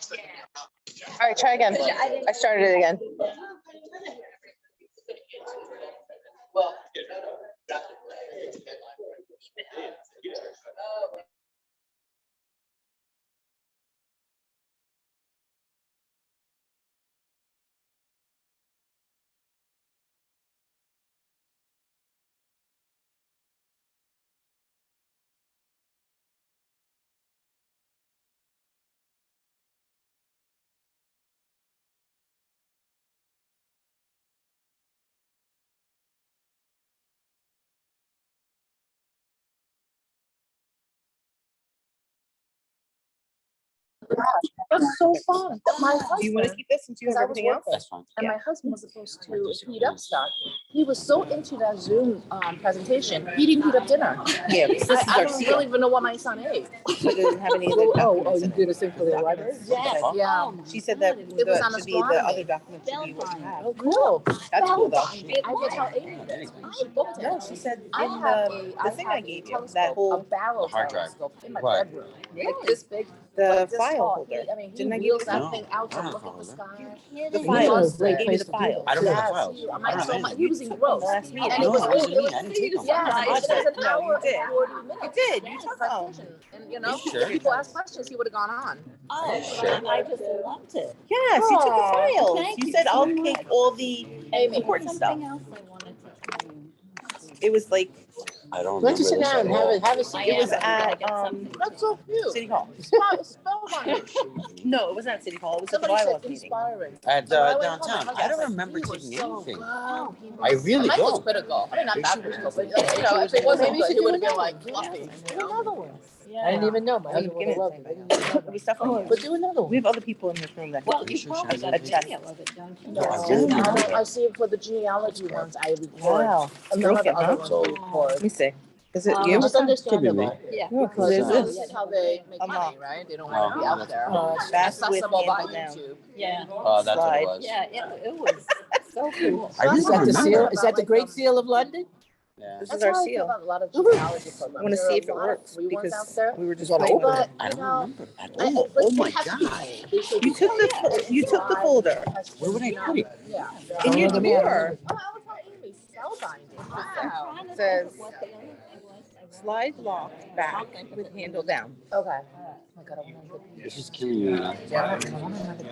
All right, try again. I started it again. That's so fun. My husband, Do you want to keep this since you have everything else? That's fine. and my husband was supposed to heat up stuff. He was so into that Zoom presentation, he didn't heat up dinner. Yeah, this is I our don't seal. really even know what my son ate. But it doesn't have any other documents you in did it. a thing for the library? Yes, yeah. She said that It was on the a should be the squad other meet. documents should be what you have. Oh, cool. That's cool though. I will tell Amy this. No, she said I in have the thing I have a gave you, telescope, that a whole barrel hard drive. telescope in my What? bedroom, like this big. the like this file tall. holder. I mean, he Didn't I give wheels you that No, thing out I to don't look know at the that. sky. the He files? loves They it. gave you the files. I don't have the Yes, files. he- I I'm don't so have much. any. He was engrossed, Last meeting. and No, it was it wasn't it me. I didn't take them. yeah, it was an No, hour you did. and 40 minutes. You did. You Yes, took them. presentation. And you know, Sure. if people ask questions, he would have gone on. Oh, Sure. I just loved it. Yes, you took the Aw, files. thank You you said so I'll much. take all the important stuff. Something else I wanted to tell you. It was like I don't Why don't you sit remember this down at and have all. it, have a seat? it was but we gotta at get something. that's so cute. City Hall. Spellbinding. No, it wasn't at City Hall. It was at the Somebody said bylaws meeting. inspiring. At So I went home, downtown. my I don't husband remember said, "He was taking so anything. good." He I was- really Michael's don't. critical. I mean, not You that should- critical, but you know, if it Maybe wasn't you good, should he do would have been another like one. fluffy. Do another one. Yeah. I didn't even know. My I wasn't husband would giving have it loved to it. anybody. We stuff like that. But do another We one. have other people in this room that Well, can you sure probably she got a attest. video of it, don't you? No, I really don't. I see it for the genealogy ones. I record. Wow. And none of the Broken, other huh? ones I record. Let me see. Is it Um, you? It's understandable. Yeah. No, because Because there's this this. is how they make I'm money, not. right? They don't want to be out there. Fast with Accessible by handle down. YouTube. Yeah. Oh, that's what Slide. it was. Yeah, it was so cool. I really Is that don't the remember. seal? Is that the Great Seal of London? Yeah. This That's is our how I feel seal. about a lot of genealogy programs. I want to There are see a if it lot of works free ones out because there. we were just But, playing with it. I you don't know, remember at I- all. but Oh they my have to be god. paid. They should You be took paid. the you took the folder Where would I put it? Yeah. in your Oh, let me- drawer. Oh, I was telling Amy, spellbinding. Wow. Trying to Says- think of what the other thing was. Slide lock back with handle down. Okay. Oh my God, I want to look. This is killing me. I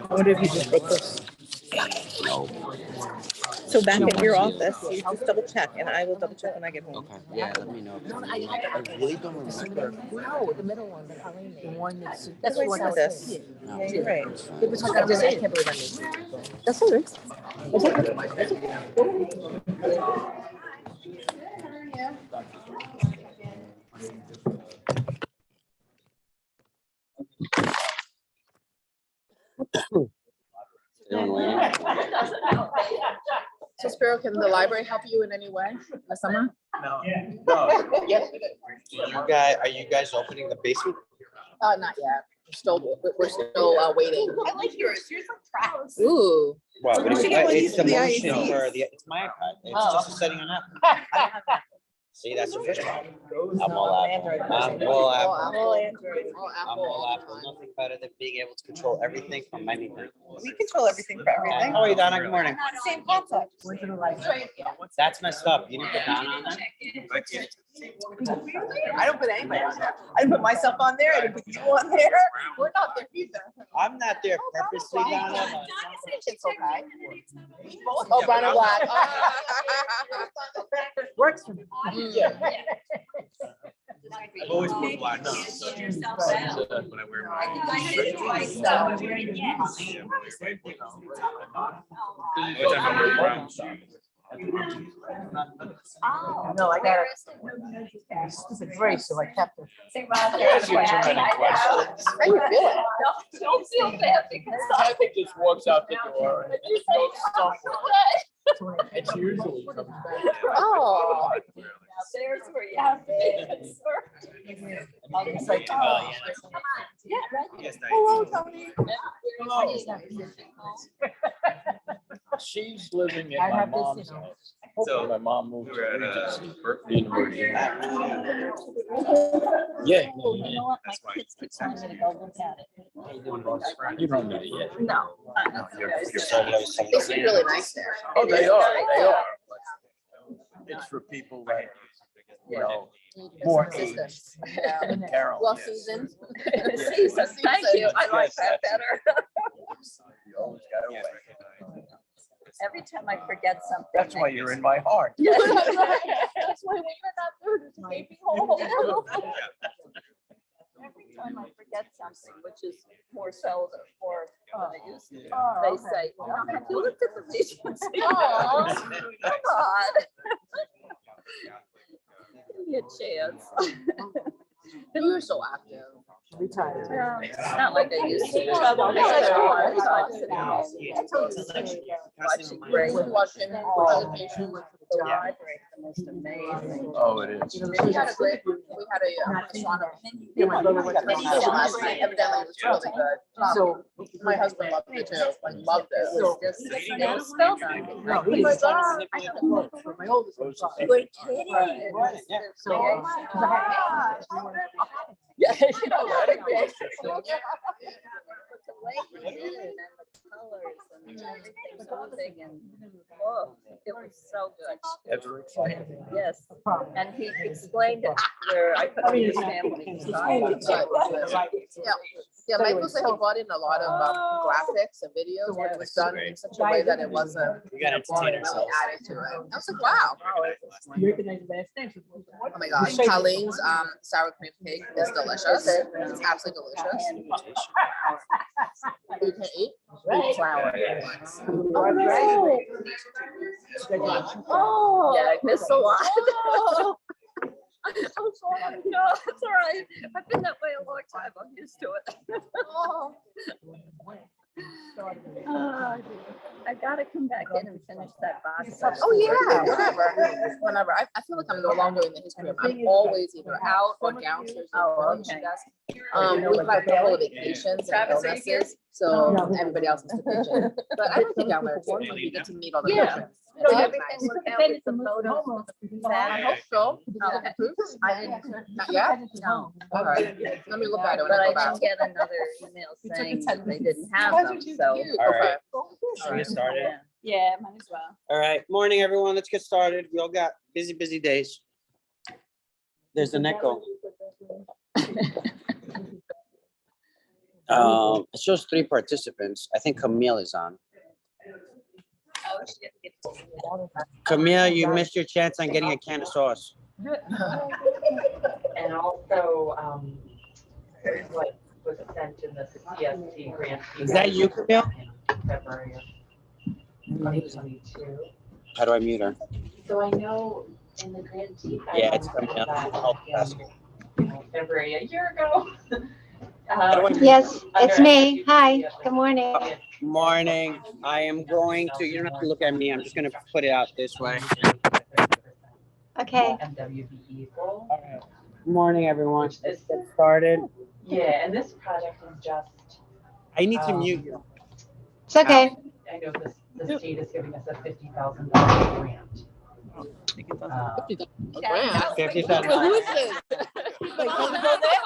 wonder if you just broke this. No. So back at your office, you just double check, and I will double check when I get home. Okay. Yeah, let me know. No, I really don't remember. No, the middle one, the Colleen. The one that's. That's Why the one said I was this? saying. Yeah, you're right. It was like, I can't believe I missed it. That's all right. Anyone waiting? So Spiro, can the library help you in any way in the summer? No. Yes. Are you guys opening the basement? Not yet. We're still waiting. I like yours. Yours like tracks. Ooh. Well, We should get one of these it's the for the motion IACs. for the, it's my iPad. It's Oh. just a setting on Apple. See, that's the first problem. I'm all Apple. I'm all Apple. All Android. All I'm Apple. all all Apple. the time. Nothing better than being able to control everything from my keyboard. We control everything for everything. How are you, Donna? Good morning. Same concept. That's messed up. You didn't put Donna on there? I don't put anybody on there. I didn't put myself on there. I didn't put you on there. We're not there either. I'm not there purposely, Donna. It's okay. Oh, brown and black. Works for me. Yeah. I've always put black on. When I wear No, I got a stupid brace, so I kept it. How you feeling? Don't feel bad because I think just walks out the door. And just goes somewhere. It's usually comes back. Oh. there's where you have to be concerned. It's like, Oh, Yeah, right. Yes, hello, Tony. She's living in I my have this, mom's you know, house. So my mom moved to Regis, University. Ah, Yeah. Oh, you know what? My kids keep telling me to go look at it. You don't need it yet. No. No, you're They seem really nice there. Oh, they are, they are. It's for people like, you know, more age Assistance. than Carol. Well is. seasoned. Season, thank you. I like that better. You always got away. Every time I forget something. That's why you're in my heart. Yeah. That's why when you're not there, it's baby hole. Every time I forget something, which is more seldom or I used to, Oh, they okay. say, "Oh, have you looked at the Regency? Aw. Come on. Give me a chance. You were so active. Yeah, it's not like I used to. Watching great. Watching Rehabilitation with The library, the most amazing. Oh, it is. we had a great, we had a astronomy video last night. Evidently it was really good. So. My husband loved it too, like loved it. So- Just, spell check. No, he Oh my is. God. I couldn't look for my oldest one. You're kidding. So. Yeah. Yeah. The way he did it and the colors and everything so big and, oh, it was so good. Ever excited? Yes, and he explained it where I couldn't understand what he was talking about. Yeah, Michael said he brought in a lot of graphics and videos, but it was done in such a way that it wasn't We gotta entertain really ourselves. added to it. I was like, wow. You recognize the last name. Oh my gosh, Colleen's sour cream cake is delicious. It's absolutely delicious. You can eat flour. Oh. Yeah, I missed a lot. I'm sorry. No, it's all right. I've been that way a long time. I'm used to it. I gotta come back in and finish that box. Oh yeah, whenever. I feel like I'm no longer in the history. I'm always either out or downstairs. Oh, okay. We've had a couple of vacations and Travis, are you here? illnesses, so everybody else is kitchen. But I don't think I'm there too. You get to meet all the Yeah. patrons. So It's everything nice. was out with the photos. I hope so. Okay. I didn't, not yet? No. All right, let me look at it when But I I go back. didn't get another email saying that they didn't have them, so. Cute. All right. Okay. Should we get started? Yeah. Yeah, might as well. All right, morning, everyone. Let's get started. We all got busy days. There's an echo. It shows 3 participants. I think Camille is on. Oh, she didn't get to- Camille, you missed your chance on getting a can of sauce. And also, what was sent in the CST grant. Is that you, Camille? in February of 2022. How do I mute her? So I know in the grantee. Yeah, it's guidelines Camille. that I'll in, ask her. February, a year ago. Yes, it's me. Hi, good morning. Morning. I am going to, you don't have to look at me. I'm just gonna put it out this way. Okay. MWBE goal. All right. Morning, everyone. Which Let's this- get started. Yeah, and this project is just. I need to mute you. It's okay. I know the state is giving us a $50,000 grant. A grant? 50,000. Who is this? Wait, can we go there?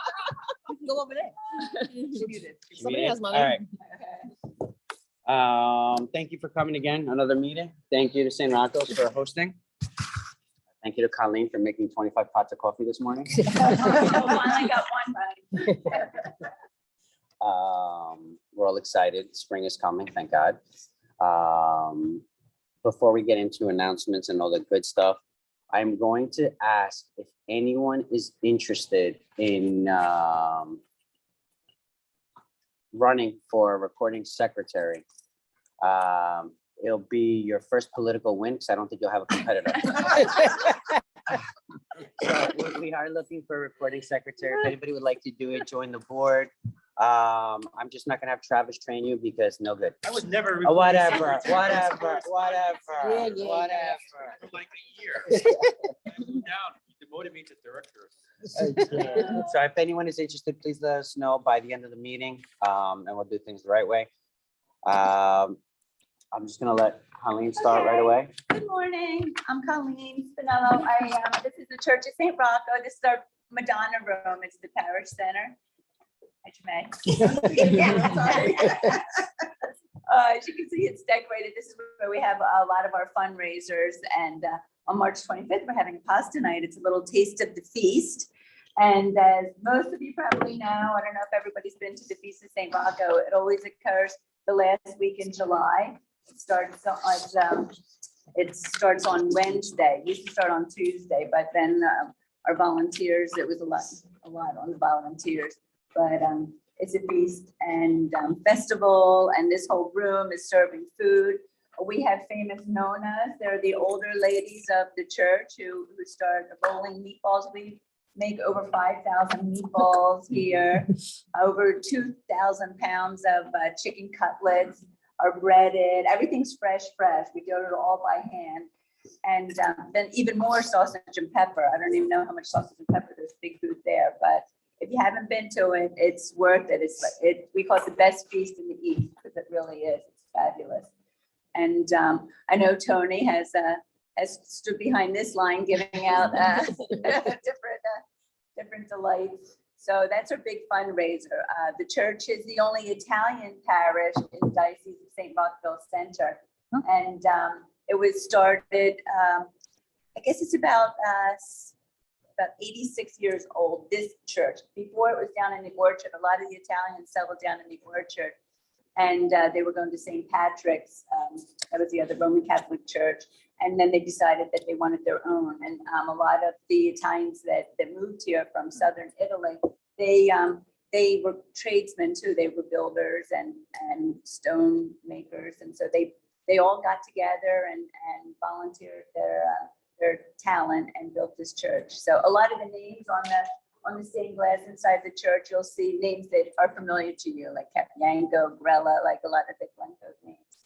We can go over there. Somebody has money. All right. Thank you for coming again, another meeting. Thank you to St. Rocco's for hosting. Thank you to Colleen for making 25 pots of coffee this morning. Finally got one right. We're all excited. Spring is coming, thank God. Before we get into announcements and all the good stuff, I'm going to ask if anyone is interested in running for a recording secretary. It'll be your first political win because I don't think you'll have a competitor. So we are looking for a recording secretary. If anybody would like to do it, join the board. I'm just not gonna have Travis train you because no good. I was never. Whatever. For like a year. Down, you demoted me to director. So if anyone is interested, please let us know by the end of the meeting, and we'll do things the right way. I'm just gonna let Colleen start right away. Good morning. I'm Colleen Spinello. This is the Church of St. Rocco. This is our Madonna room. It's the parish center. As you can see, it's decorated. This is where we have a lot of our fundraisers. And on March 25th, we're having pasta night. It's a little taste of the feast. And as most of you probably know, I don't know if everybody's been to the Feast of St. Rocco. It always occurs the last week in July. It starts on Wednesday. It used to start on Tuesday, but then our volunteers, it was a lot on the volunteers. But it's a feast and festival, and this whole room is serving food. We have famous nonas. They're the older ladies of the church who start rolling meatballs. We make over 5,000 meatballs here. Over 2,000 pounds of chicken cutlets are breaded. Everything's fresh. We do it all by hand. And then even more sausage and pepper. I don't even know how much sausage and pepper, there's big food there, but if you haven't been to it, it's worth it. We call it the best feast in the East because it really is. It's fabulous. And I know Tony has stood behind this line giving out different delights. So that's our big fundraiser. The church is the only Italian parish in the Diocese of St. Rockville Center. And it was started, I guess it's about 86 years old, this church. Before it was down in the orchard. A lot of the Italians settled down in the orchard. And they were going to St. Patrick's. That was the other Roman Catholic church. And then they decided that they wanted their own. And a lot of the Italians that moved here from southern Italy, they were tradesmen too. They were builders and stone makers. And so they all got together and volunteered their talent and built this church. So a lot of the names on the stained glass inside the church, you'll see names that are familiar to you, like Capiango, Grella, like a lot of the Glen Cove names.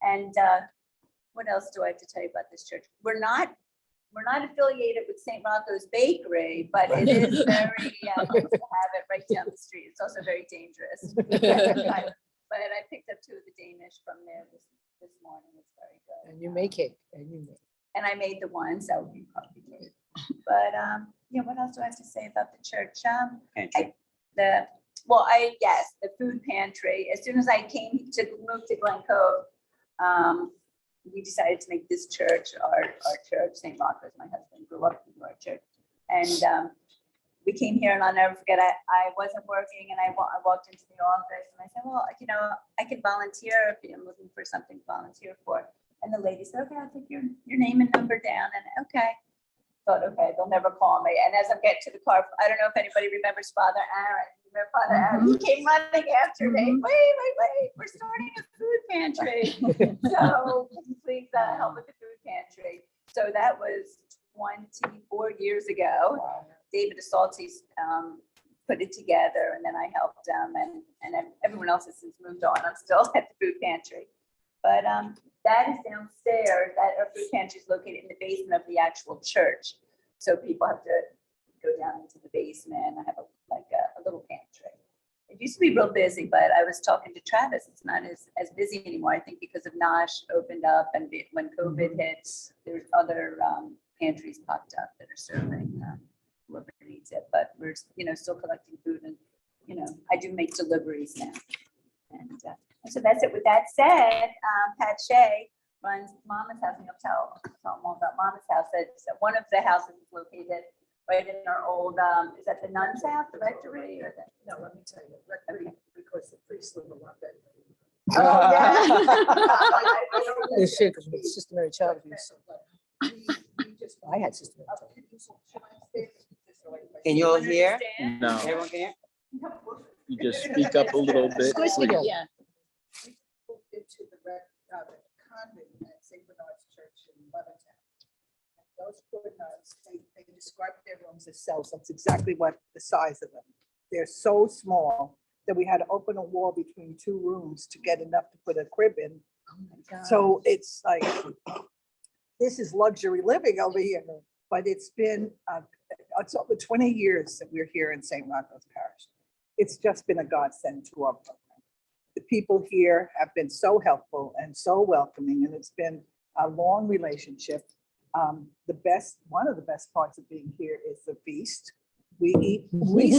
And what else do I have to tell you about this church? We're not affiliated with St. Rocco's Bakery, but it is very nice to have it right down the street. It's also very dangerous. But I picked up 2 of the Danish from there this morning. It's very good. And you make it. And I made the one, so you probably did. But yeah, what else do I have to say about the church? The food pantry. As soon as I came to move to Glen Cove, we decided to make this church our church. St. Rocco's, my husband grew up in our church. And we came here, and I'll never forget, I wasn't working, and I walked into the office, and I said, well, I can volunteer if I'm looking for something to volunteer for. And the lady said, okay, I'll take your name and number down. And okay. Thought, okay, they'll never call me. And as I'm getting to the car, I don't know if anybody remembers Father Aaron. Remember Father Aaron? He came running after me. Wait, we're starting a food pantry. So please help with the food pantry. So that was 24 years ago. David Assalti's put it together, and then I helped him, and everyone else has since moved on. I'm still at the food pantry. But that is downstairs. Our food pantry is located in the basement of the actual church. So people have to go down into the basement. I have a little pantry. It used to be real busy, but I was talking to Travis. It's not as busy anymore. I think because of Nosh opened up, and when COVID hits, there's other pantries popped up that are serving whoever needs it. But we're still collecting food, and I do make deliveries now. And so that's it. With that said, Pat Shea runs Mama's House, and you'll tell more about Mama's House. So one of the houses is located right in our old, is that the nun's house, the rectory, or the? No, let me tell you, rectory, because the priests live a lot better. Oh, yeah. It's shit, because we had systematic child abuse. I had systematic child abuse. Can you all hear? No, Everyone can hear? you just speak up a little bit. Yeah. We moved into the convent at St. Bernard's Church in Levittown. Those poor nuns, they described their rooms as cells. That's exactly what the size of them. They're so small that we had to open a wall between 2 rooms to get enough to put a crib in. Oh my God. So it's like, this is luxury living over here. But it's been, it's over 20 years that we're here in St. Rocco's Parish. It's just been a godsend to our program. The people here have been so helpful and so welcoming, and it's been a long relationship. One of the best parts of being here is the feast. We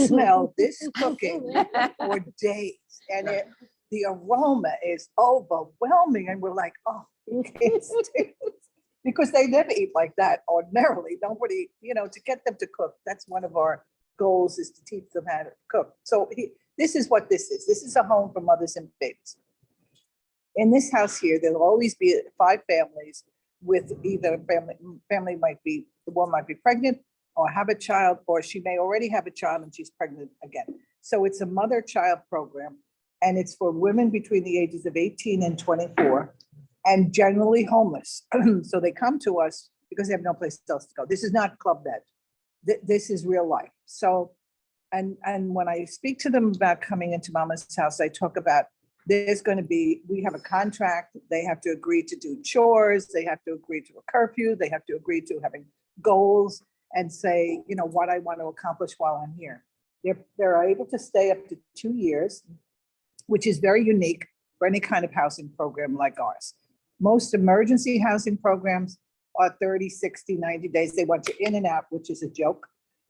smell this cooking for days, and the aroma is overwhelming, and we're like, oh, we can't stay. Because they never eat like that ordinarily. Nobody, to get them to cook, that's one of our goals, is to teach them how to cook. So this is what this is. This is a home for mothers and babies. In this house here, there'll always be 5 families with either family the one might be pregnant or have a child, or she may already have a child and she's pregnant again. So it's a mother-child program, and it's for women between the ages of 18 and 24, and generally homeless. So they come to us because they have no place else to go. This is not Club Med. This is real life. So, and when I speak to them about coming into Mama's house, I talk about we have a contract. They have to agree to do chores. They have to agree to a curfew. They have to agree to having goals and say, what I want to accomplish while I'm here. They're able to stay up to 2 years, which is very unique for any kind of housing program like ours. Most emergency housing programs are 30, 60, 90 days. They want you in and out, which is a joke.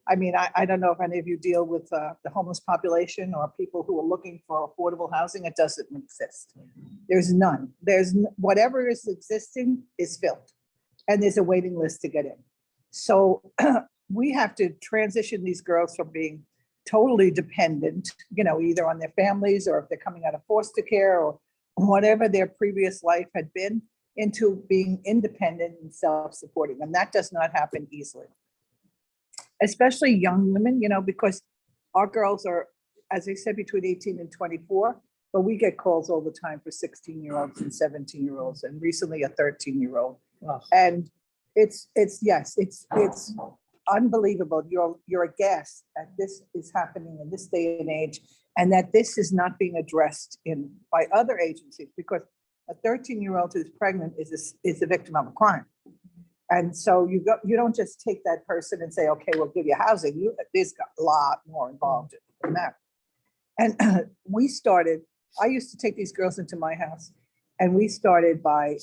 I mean, I don't know if any of you deal with the homeless population or people who are looking for affordable housing. It doesn't exist. There's none. Whatever is existing is filled, and there's a waiting list to get in. So we have to transition these girls from being totally dependent, either on their families or if they're coming out of foster care or whatever their previous life had been, into being independent and self-supporting. And that does not happen easily, especially young women, because our girls are, as I said, between 18 and 24, but we get calls all the time for 16-year-olds and 17-year-olds, and recently a 13-year-old. Wow. And it's unbelievable. You're aghast that this is happening in this day and age, and that this is not being addressed by other agencies, because a 13-year-old who's pregnant is a victim of a crime. And so you don't just take that person and say, okay, we'll give you housing. There's got a lot more involved than that. And I used to take these girls into my house, and we started by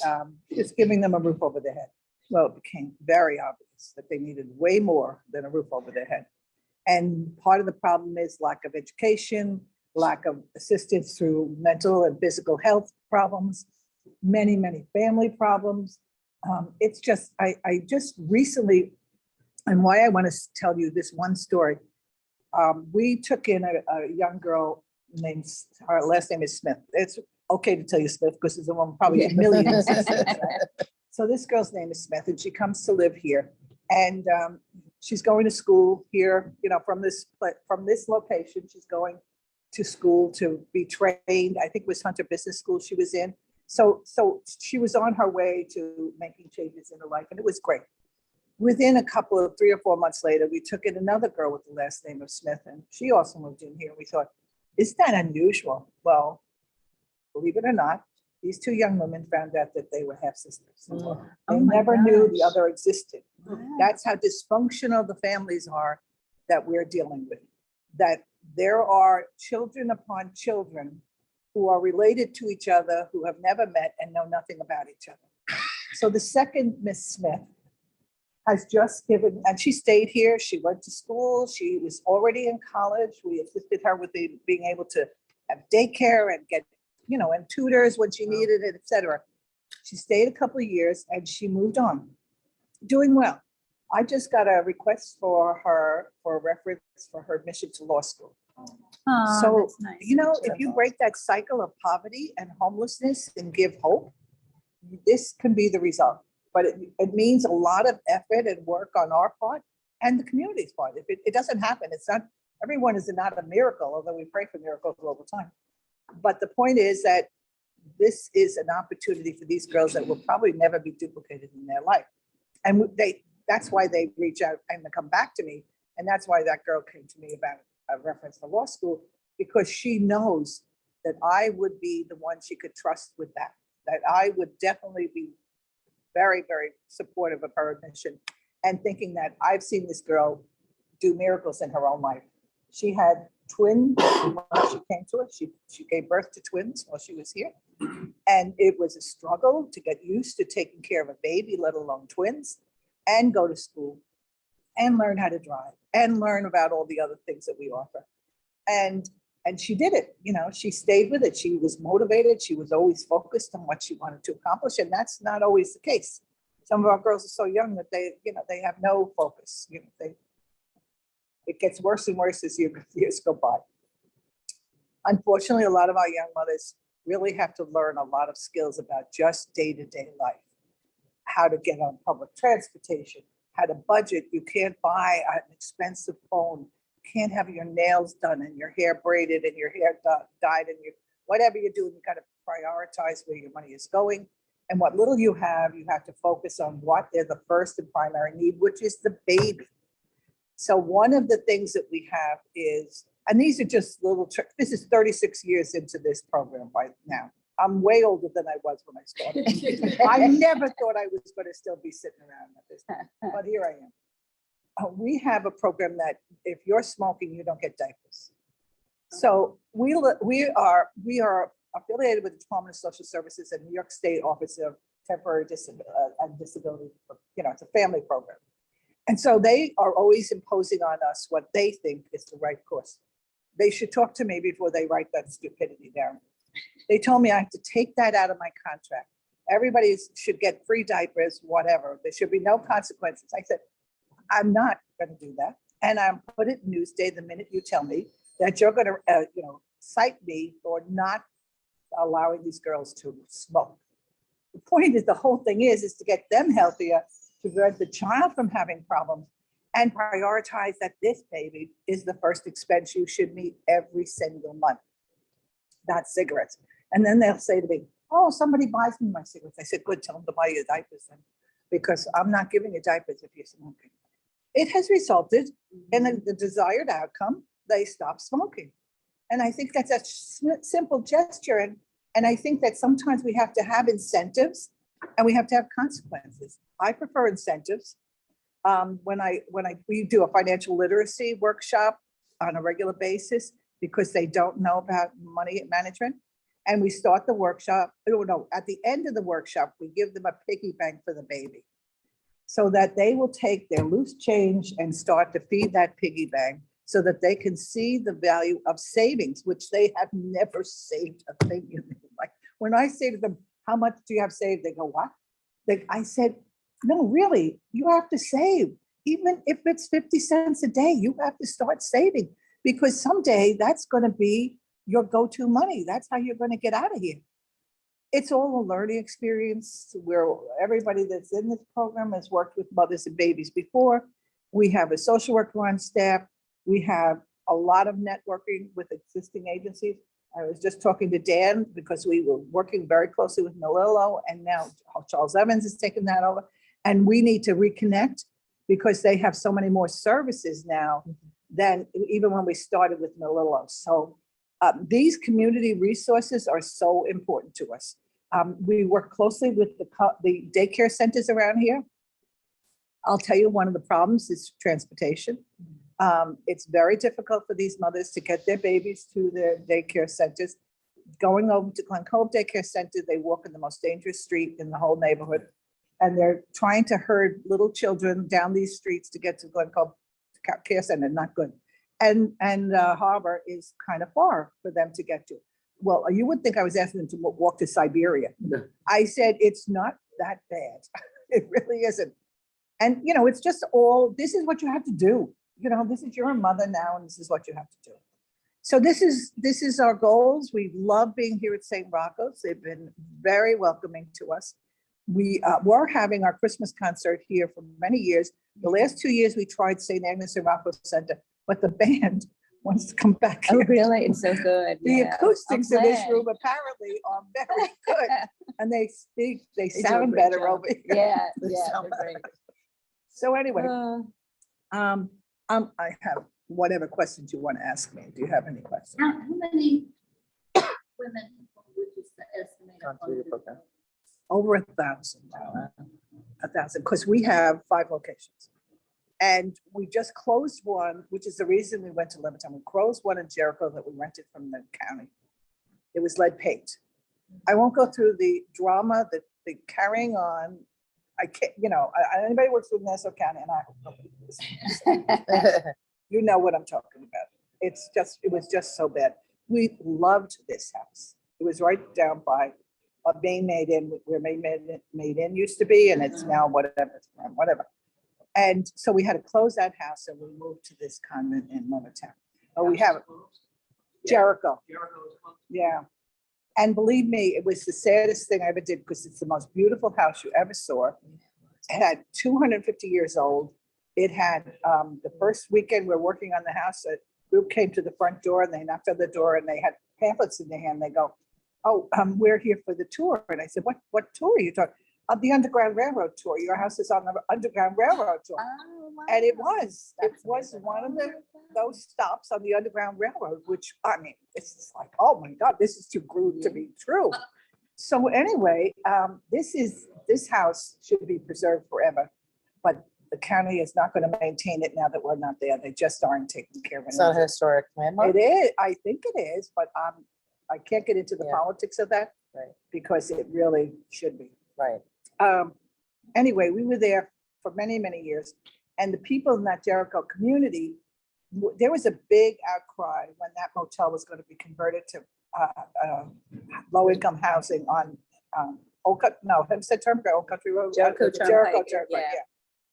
just giving them a roof over their head. Well, it became very obvious that they needed way more than a roof over their head. And part of the problem is lack of education, lack of assistance through mental and physical health problems, many, many family problems. It's just, I just recently, and why I want to tell you this one story, we took in a young girl named, her last name is Smith. It's okay to tell you Smith because there's probably a million. So this girl's name is Smith, and she comes to live here. And she's going to school here, from this location. She's going to school to be trained. I think it was Hunter Business School she was in. So she was on her way to making changes in her life, and it was great. Within a couple of 3 or 4 months later, we took in another girl with the last name of Smith, and she also moved in here. We thought, isn't that unusual? Well, believe it or not, these 2 young women found out that they were half sisters. They never knew the other existed. That's how dysfunctional the families are that we're dealing with. That there are children upon children who are related to each other, who have never met and know nothing about each other. So the second Miss Smith has just given, and she stayed here. She went to school. She was already in college. We assisted her with being able to have daycare and get, and tutors when she needed it, et cetera. She stayed a couple of years and she moved on, doing well. I just got a request for a reference for her admission to law school. So, That's nice. if you break that cycle of poverty and homelessness and give hope, this can be the result. But it means a lot of effort and work on our part and the community's part. If it doesn't happen, it's not, everyone is not a miracle, although we pray for miracles all the time. But the point is that this is an opportunity for these girls that will probably never be duplicated in their life. And that's why they reach out and they come back to me. And that's why that girl came to me about a reference to law school, because she knows that I would be the one she could trust with that I would definitely be very, very supportive of her admission, and thinking that I've seen this girl do miracles in her own life. She had twin when she came to us. She gave birth to twins while she was here. And it was a struggle to get used to taking care of a baby, let alone twins, and go to school and learn how to drive and learn about all the other things that we offer. And she did it, you know, she stayed with it. She was motivated. She was always focused on what she wanted to accomplish. And that's not always the case. Some of our girls are so young that they, you know, they have no focus. You know, it gets worse and worse as years go by. Unfortunately, a lot of our young mothers really have to learn a lot of skills about just day-to-day life. How to get on public transportation, how to budget. You can't buy an expensive phone. You can't have your nails done and your hair braided and your hair dyed and whatever you're doing, you got to prioritize where your money is going. And what little you have to focus on what is the first and primary need, which is the baby. So one of the things that we have is, and these are just little tricks. This is 36 years into this program right now. I'm way older than I was when I started. I never thought I was going to still be sitting around at this time, but here I am. We have a program that if you're smoking, you don't get diapers. So we are affiliated with the Department of Social Services and New York State Office of Temporary Disability. You know, it's a family program. And so they are always imposing on us what they think is the right course. They should talk to me before they write that stupidity down. They told me I have to take that out of my contract. Everybody should get free diapers, whatever. There should be no consequences. I said, I'm not going to do that. And I'm put it in Newsday the minute you tell me that you're going to, cite me for not allowing these girls to smoke. The point is, the whole thing is to get them healthier, to prevent the child from having problems, and prioritize that this baby is the first expense you should meet every single month, not cigarettes. And then they'll say to me, oh, somebody buys me my cigarettes. I said, good, tell them to buy you diapers then, because I'm not giving you diapers if you're smoking. It has resulted in the desired outcome. They stop smoking. And I think that's a simple gesture. And I think that sometimes we have to have incentives and we have to have consequences. I prefer incentives. We do a financial literacy workshop on a regular basis because they don't know about money management. And we start the workshop. Oh no, at the end of the workshop, we give them a piggy bank for the baby so that they will take their loose change and start to feed that piggy bank so that they can see the value of savings, which they have never saved a thing in their life. When I say to them, how much do you have saved? They go, what? I said, no, really, you have to save. Even if it's 50 cents a day, you have to start saving because someday that's going to be your go-to money. That's how you're going to get out of here. It's all a learning experience where everybody that's in this program has worked with mothers and babies before. We have a social worker on staff. We have a lot of networking with existing agencies. I was just talking to Dan because we were working very closely with Melillo, and now Charles Evans is taking that over. And we need to reconnect because they have so many more services now than even when we started with Melillo. So these community resources are so important to us. We work closely with the daycare centers around here. I'll tell you, one of the problems is transportation. It's very difficult for these mothers to get their babies to their daycare centers. Going over to Glen Cove Daycare Center, they walk in the most dangerous street in the whole neighborhood. And they're trying to herd little children down these streets to get to Glen Cove Care Center, not good. And Harbor is kind of far for them to get to. Well, you would think I was asking them to walk to Siberia. No. I said, it's not that bad. It really isn't. And, it's just this is what you have to do. This is you're a mother now, and this is what you have to do. So this is our goals. We love being here at St. Rocco's. They've been very welcoming to us. We were having our Christmas concert here for many years. The last 2 years, we tried St. Agnes and Rocco Center, but the band wants to come back here. Oh, really? It's so good. The acoustics in this room apparently are very good, and they sound better over here. Yeah, yeah. So anyway, I have whatever questions you want to ask me. Do you have any questions? How many women would you estimate? Over 1,000. 1,000, because we have 5 locations. And we just closed one, which is the reason we went to Levittown. We closed one in Jericho that we rented from the county. It was lead paint. I won't go through the drama, the carrying on. I can't, anybody who works with Nassau County, and you know what I'm talking about. It was just so bad. We loved this house. It was right down by a Main Made In, where Main Made In used to be, and it's now whatever. And so we had to close that house, and we moved to this convent in Levittown. Oh, we have Jericho. Yeah. And believe me, it was the saddest thing I ever did, because it's the most beautiful house you ever saw. It had 250 years old. It had the first weekend we're working on the house, a group came to the front door and they knocked on the door and they had pamphlets in their hand. They go, "Oh, we're here for the tour." And I said, "What tour are you talking?" The Underground Railroad tour. Your house is on the Underground Railroad tour. Oh, wow. And it was one of those stops on the Underground Railroad, which, I mean, it's just like, oh my God, this is too good to be true. So anyway, this house should be preserved forever, but the county is not going to maintain it now that we're not there. They just aren't taking care of it. It's not a historic landmark. It is, I think it is, but I can't get into the politics of that. Right. Because it really should be. Right. Anyway, we were there for many, many years. And the people in that Jericho community, there was a big outcry when that motel was going to be converted to low-income housing on Hempstead Turnpike, Old Country Road. Jericho Turnpike, Yeah.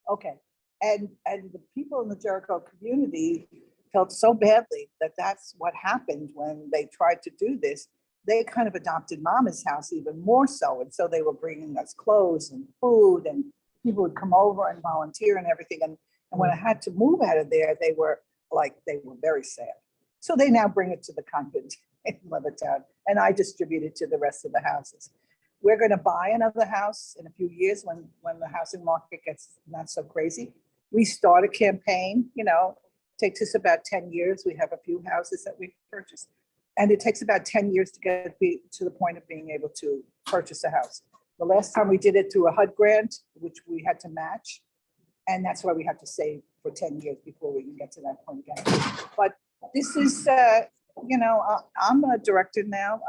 Okay. And the people in the Jericho community felt so badly that that's what happened when they tried to do this. They kind of adopted Mama's house even more so. And so they were bringing us clothes and food, and people would come over and volunteer and everything. And when I had to move out of there, they were very sad. So they now bring it to the convent in Levittown, and I distribute it to the rest of the houses. We're going to buy another house in a few years when the housing market gets not so crazy. We start a campaign, takes us about 10 years. We have a few houses that we purchased. And it takes about 10 years to get to the point of being able to purchase a house. The last time we did it through a HUD grant, which we had to match. And that's why we have to save for 10 years before we can get to that point again. But this is, I'm a director now.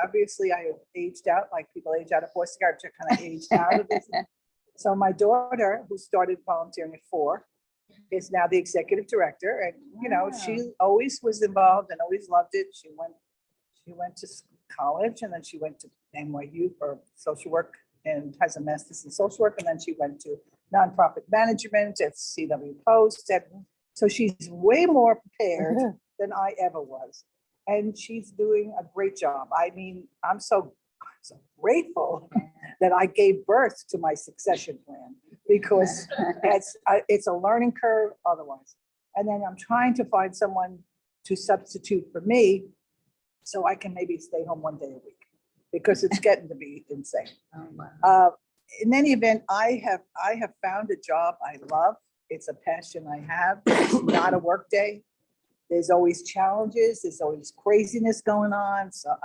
Obviously, I have aged out, like people age out of Boy Scouts, are kind of aged out of this. So my daughter, who started volunteering at 4, is now the executive director. And, she always was involved and always loved it. She went to college, and then she went to NYU for social work and has a master's in social work. And then she went to nonprofit management at CW Post. And so she's way more prepared than I ever was. And she's doing a great job. I mean, I'm so grateful that I gave birth to my succession plan, because it's a learning curve otherwise. And then I'm trying to find someone to substitute for me so I can maybe stay home one day a week, because it's getting to be insane. Oh, wow. In any event, I have found a job I love. It's a passion I have. It's not a work day. There's always challenges. There's always craziness going on. So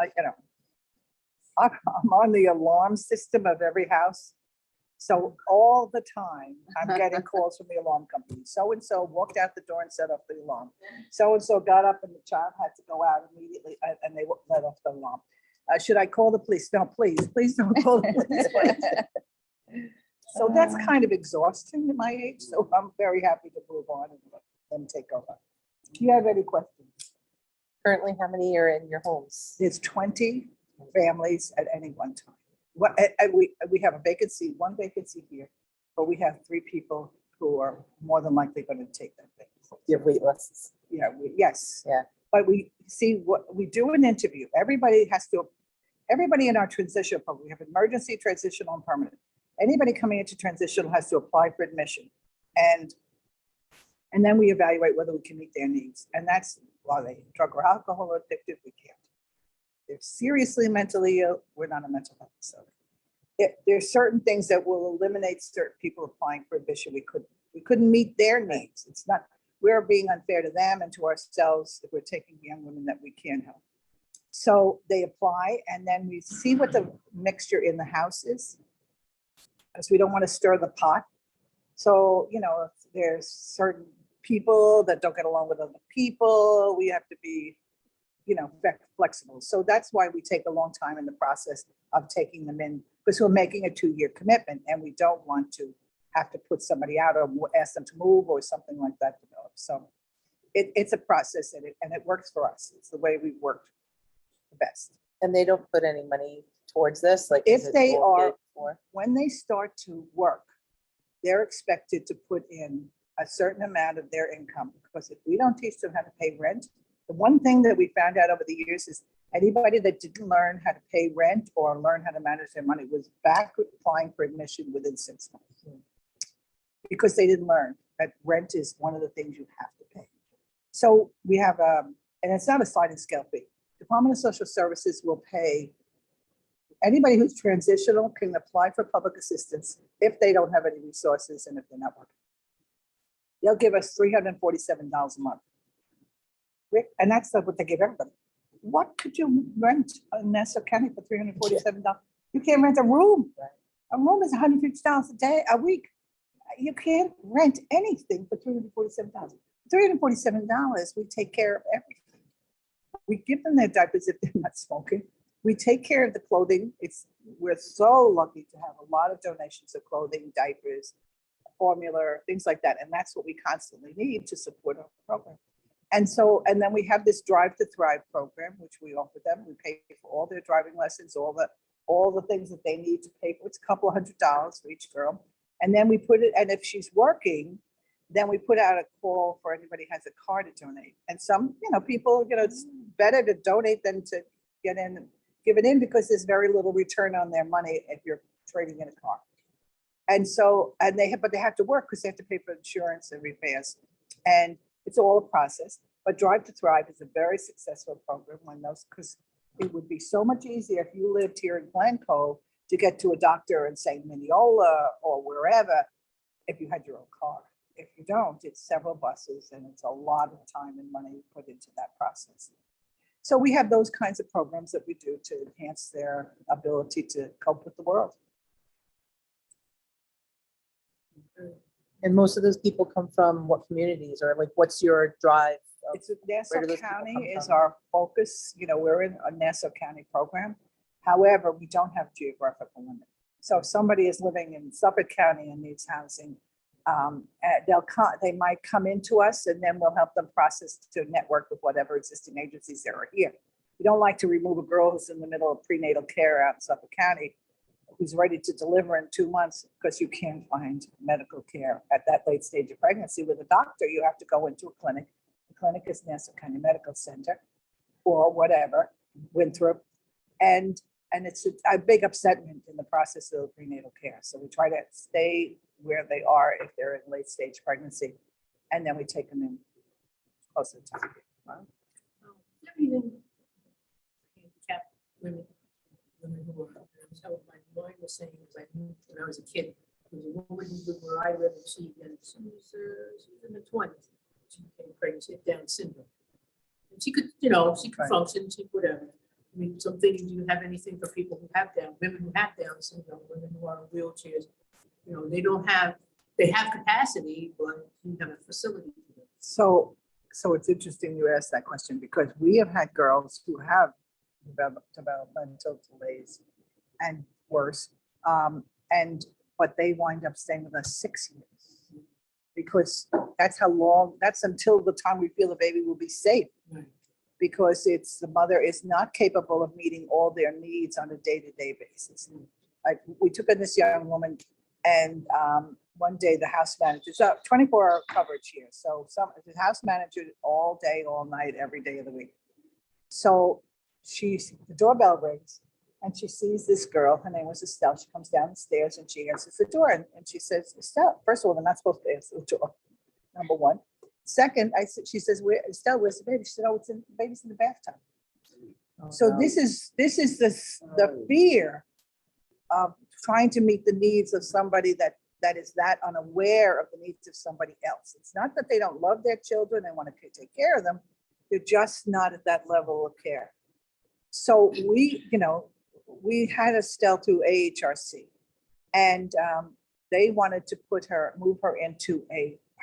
I'm on the alarm system of every house. So all the time I'm getting calls from the alarm company. So-and-so walked out the door and set off the alarm. So-and-so got up and the child had to go out immediately, and they let off the alarm. Should I call the police? No, please don't call the police. So that's kind of exhausting at my age. So I'm very happy to move on and take over. Do you have any questions? Currently, how many are in your homes? There's 20 families at any one time. We have one vacancy here, but we have 3 people who are more than likely going to take that vacancy. You have wait lists. Yeah, yes. Yeah. But we see what we do an interview. Everybody in our transitional program, we have emergency, transitional, and permanent. Anybody coming into transitional has to apply for admission. And then we evaluate whether we can meet their needs. And that's why they drug or alcohol addicted, we can't. They're seriously mentally ill, we're not a mental health facility. There's certain things that will eliminate certain people applying for admission. We couldn't meet their needs. We're being unfair to them and to ourselves if we're taking young women that we can help. So they apply, and then we see what the mixture in the house is, because we don't want to stir the pot. So, you know, if there's certain people that don't get along with other people. We have to be, you know, flexible. So that's why we take a long time in the process of taking them in, because we're making a 2-year commitment and we don't want to have to put somebody out or ask them to move or something like that develop. So it's a process and it works for us. It's the way we've worked the best. And they don't put any money towards this, like. If is it they all are, paid for? when they start to work, they're expected to put in a certain amount of their income, because if we don't teach them how to pay rent, the one thing that we found out over the years is anybody that didn't learn how to pay rent or learn how to manage their money was back applying for admission within 6 months. Because they didn't learn that rent is one of the things you have to pay. So we have, and it's not a sliding scale fee. Department of Social Services will pay, anybody who's transitional can apply for public assistance if they don't have any resources and if they're not working. They'll give us $347 a month. And that's what they give everybody. What could you rent in Nassau County for $347? You can't rent a room. A room is $150 a week. You can't rent anything for $347. $347, we take care of everything. We give them their diapers if they're not smoking. We take care of the clothing. We're so lucky to have a lot of donations of clothing, diapers, formula, things like that. And that's what we constantly need to support our program. And so, and then we have this Drive to Thrive program, which we offer them. We pay for all their driving lessons, all the things that they need to pay for. It's a couple of $100 for each girl. And then we put it, and if she's working, then we put out a call for anybody who has a car to donate. And some, you know, people, you know, it's better to donate than to give it in, because there's very little return on their money if you're trading in a car. And so, but they have to work because they have to pay for insurance and repairs. And it's all a process. But Drive to Thrive is a very successful program because it would be so much easier if you lived here in Glen, Cove to get to a doctor in St. Mineola or wherever if you had your own car. If you don't, it's several buses and it's a lot of time and money put into that process. So we have those kinds of programs that we do to enhance their ability to cope with the world. And most of those people come from what communities, or like, what's your drive? It's Nassau do those people County come is from? our focus. You know, we're in a Nassau County program. However, we don't have geographical limit. So if somebody is living in Suffolk County and needs housing, they might come into us and then we'll help them process to network with whatever existing agencies there are here. We don't like to remove a girl who's in the middle of prenatal care out in Suffolk County, who's ready to deliver in 2 months, because you can't find medical care at that late stage of pregnancy with a doctor. You have to go into a clinic. The clinic is Nassau County Medical Center or whatever, Winthrop. And it's a big upsetment in the process of prenatal care. So we try to stay where they are if they're in late stage pregnancy, and then we take them in closer to time. Even handicapped women who are, so my mind was saying, because I knew when I was a kid, there was a woman who lived where I live, and she was in the 20s. She became pregnant, she had Down syndrome. And she could, you know, she could Right. function, she could whatever. I mean, so I'm thinking, do you have anything for people who have women who have Down syndrome, women who are in wheelchairs? You know, they have capacity, but you have a facility for them. So it's interesting you asked that question, because we have had girls who have developmental delays and worse, but they wind up staying with us 6 years, because that's until the time we feel the baby will be safe. Right. Because the mother is not capable of meeting all their needs on a day-to-day basis. Like, we took in this young woman, and one day the house manager, so 24-hour coverage here. So the house manager all day, all night, every day of the week. So the doorbell rings and she sees this girl, her name was Estelle. She comes down the stairs and she answers the door, and she says, Estelle, first of all, they're not supposed to answer the door, number one. Second, she says, Estelle, where's the baby? She said, the baby's in the bathtub. So this is the fear of trying to meet the needs of somebody that is that unaware of the needs of somebody else. It's not that they don't love their children and want to take care of them. They're just not at that level of care. So we had Estelle through AHRC, and they wanted to move her into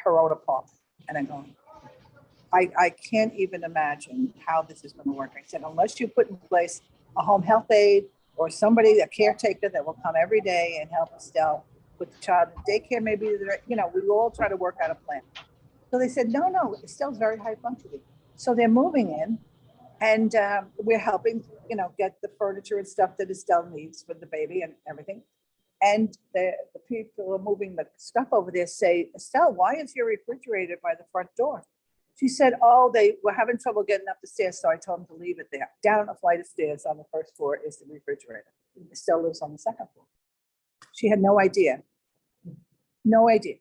her own apartment. And I'm going, I can't even imagine how this is gonna work. I said, unless you put in place a home health aide or somebody, a caretaker that will come every day and help Estelle with the child in daycare, maybe, we will all try to work out a plan. So they said, no, Estelle's very high functioning. So they're moving in and we're helping, get the furniture and stuff that Estelle needs for the baby and everything. And the people who are moving the stuff over there say, Estelle, why is your refrigerator by the front door? She said, oh, they were having trouble getting up the stairs, so I told them to leave it there. Down a flight of stairs on the first floor is the refrigerator. Estelle lives on the second floor. She had no idea. No idea.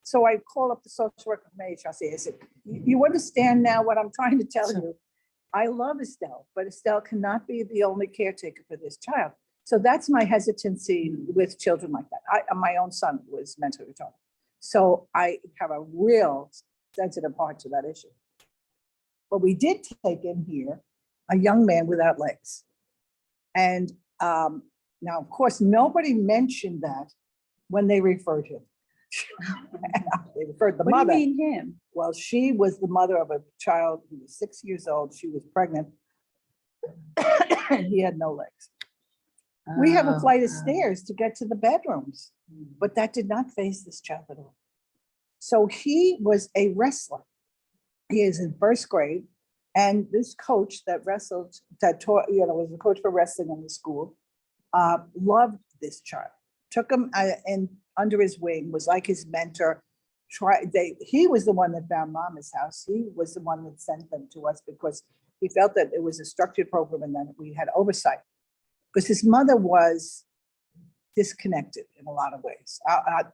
So I called up the social worker from HRC. I said, you understand now what I'm trying to tell you? I love Estelle, but Estelle cannot be the only caretaker for this child. So that's my hesitancy with children like that. My own son was mentally retarded. So I have a real sensitive heart to that issue. But we did take in here a young man without legs. And now, of course, nobody mentioned that when they referred him. They referred the What mother. do you mean him? Well, she was the mother of a child who was 6 years old. She was pregnant. And he had no legs. We have a flight of stairs to get to the bedrooms, but that did not face this child at all. So he was a wrestler. He is in first grade. And this coach that taught, was the coach for wrestling in the school, loved this child, took him and under his wing, was like his mentor. He was the one that found Mama's house. He was the one that sent them to us because he felt that it was a structured program and that we had oversight. Because his mother was disconnected in a lot of ways.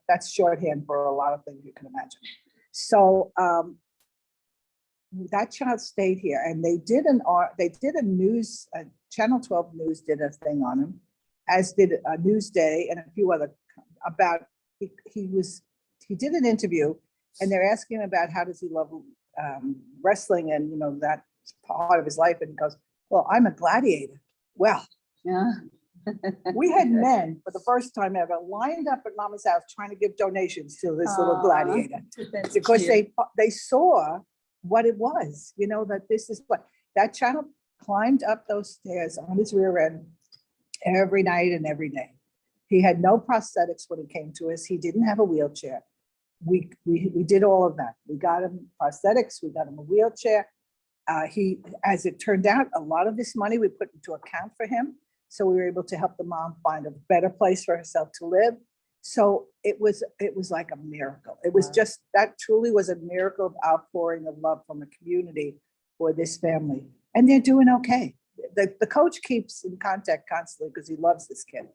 That's shorthand for a lot of things you can imagine. So that child stayed here, and they did a news, Channel 12 News did a thing on him, as did a Newsday and a few other about he did an interview, and they're asking him about how does he love wrestling and that part of his life, and he goes, well, I'm a gladiator. Well, Yeah. we had men for the first time ever lined up at Mama's house trying to give donations to this little gladiator because they saw what it was, that this is what that child climbed up those stairs on his rear end every night and every day. He had no prosthetics when he came to us. He didn't have a wheelchair. We did all of that. We got him prosthetics. We got him a wheelchair. As it turned out, a lot of this money we put into account for him. So we were able to help the mom find a better place for herself to live. So it was like a miracle. It was just, that truly was a miracle of outpouring of love from a community for this family. And they're doing okay. The coach keeps in contact constantly because he loves this kid.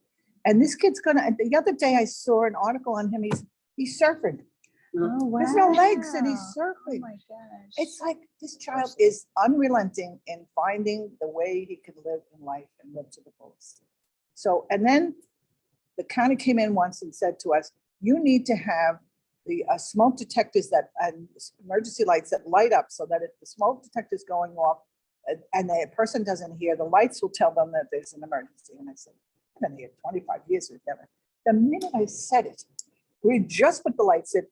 And this kid's the other day I saw an article on him, he's surfing. Oh, wow. There's no legs and he's surfing. Oh my gosh. It's like this child is unrelenting in finding the way he could live in life and live to the fullest. So, and then the county came in once and said to us, you need to have the smoke detectors and emergency lights that light up so that if the smoke detector is going off and the person doesn't hear, the lights will tell them that there's an emergency. And I said, I've been here 25 years with them. The minute I said it, we just put the lights in.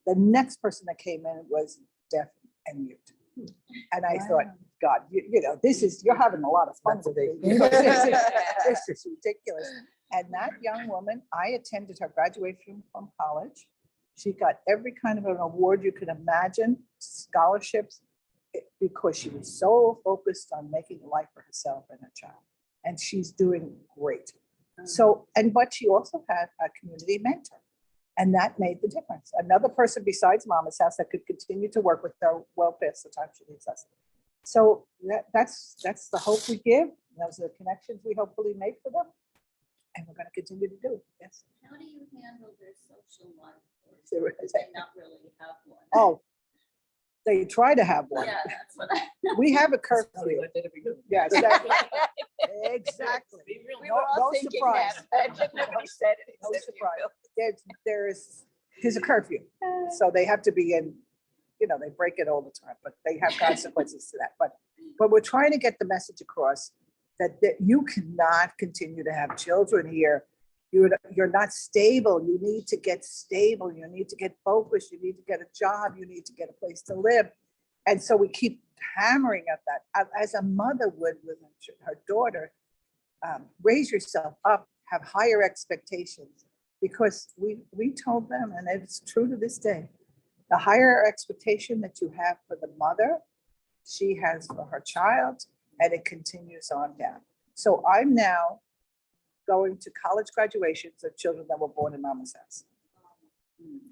The next person that came in was deaf and mute. And I thought, God, you're having a lot of fun with it. This is ridiculous. And that young woman, I attended her graduation from college. She got every kind of an award you could imagine, scholarships, because she was so focused on making a life for herself and her child. And she's doing great. So, but she also had a community mentor. And that made the difference. Another person besides Mama's house that could continue to work with her well past the time she needs us. So that's the hope we give. Those are the connections we hopefully make for them. And we're going to continue to do it. Yes. How do you handle their social life? So, Or do they not really have one? oh, they try to have one. Yeah, that's what We have a curfew. Yes, exactly. Exactly. We were all thinking that, but nobody said it. No except you, surprise. Bill. There's a curfew. So they have to be in, they break it all the time, but they have consequences to that. But we're trying to get the message across that you cannot continue to have children here, you're not stable. You need to get stable. You need to get focused. You need to get a job. You need to get a place to live. And so we keep hammering at that. As a mother would with her daughter, raise yourself up, have higher expectations, because we told them, and it's true to this day, the higher expectation that you have for the mother, she has for her child, and it continues on down. So I'm now going to college graduations of children that were born in mama's house.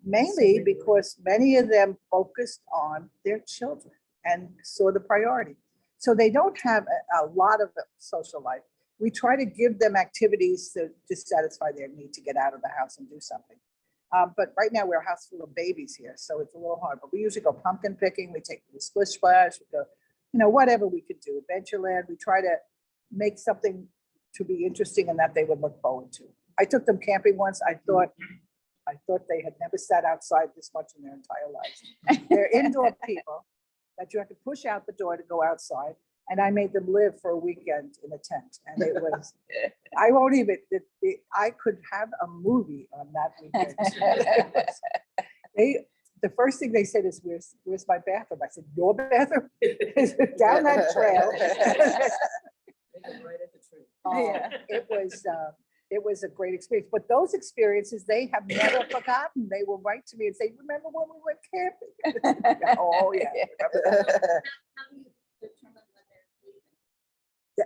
Mainly because many of them focused on their children and saw the priority. So they don't have a lot of social life. We try to give them activities to satisfy their need to get out of the house and do something. But right now we're a house full of babies here, so it's a little hard. But we usually go pumpkin picking, we take the splish splash, we go, whatever we could do, Adventureland. We try to make something to be interesting and that they would look forward to. I took them camping once. I thought they had never sat outside this much in their entire lives. They're indoor people that you have to push out the door to go outside. And I made them live for a weekend in a tent. And it was, I won't even, I could have a movie on that weekend. The first thing they said is, where's my bathroom? I said, your bathroom is down that trail. It was a great experience. But those experiences, they have never forgotten. They will write to me and say, remember when we went camping? Oh, yeah.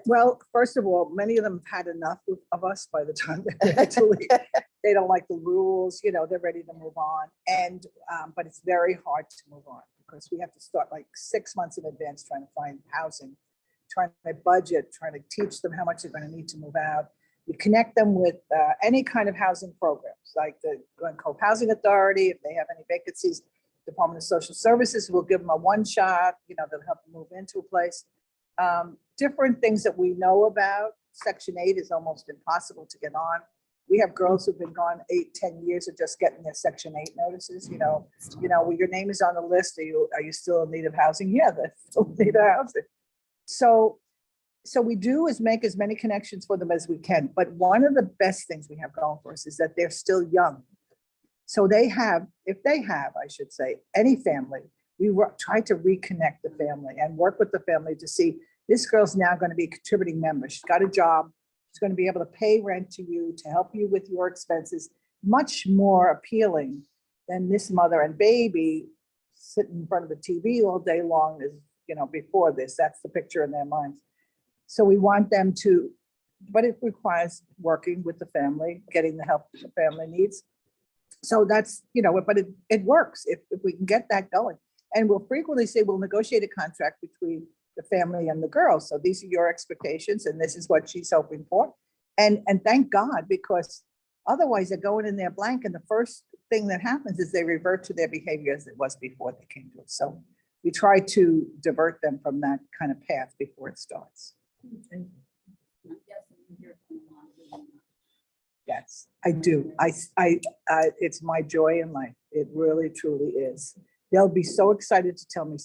Well, first of all, many of them have had enough of us by the time they had to leave. They don't like the rules, they're ready to move on. And, but it's very hard to move on because we have to start like 6 months in advance trying to find housing, trying to budget, trying to teach them how much they're going to need to move out. We connect them with any kind of housing programs, like the Glen Cove Housing Authority. If they have any vacancies, Department of Social Services will give them a one shot, they'll help them move into a place. Different things that we know about. Section 8 is almost impossible to get on. We have girls who've been gone 8-10 years of just getting their Section 8 notices. Well, your name is on the list. Are you still in need of housing? Yeah, they still need housing. So we do is make as many connections for them as we can. But one of the best things we have going for us is that they're still young. So if they have, I should say, any family, we try to reconnect the family and work with the family to see this girl's now going to be a contributing member. She's got a job. She's going to be able to pay rent to you, to help you with your expenses. Much more appealing than this mother and baby sitting in front of the TV all day long is, before this. That's the picture in their minds. So we want them to, but it requires working with the family, getting the help the family needs. So that's, but it works if we can get that going. And we'll frequently say, we'll negotiate a contract between the family and the girl. So these are your expectations and this is what she's hoping for. And thank God, because otherwise they're going in there blank. And the first thing that happens is they revert to their behavior as it was before they came to us. So we try to divert them from that kind of path before it starts. Yes, I do. It's my joy in life. It really, truly is. They'll be so excited to tell me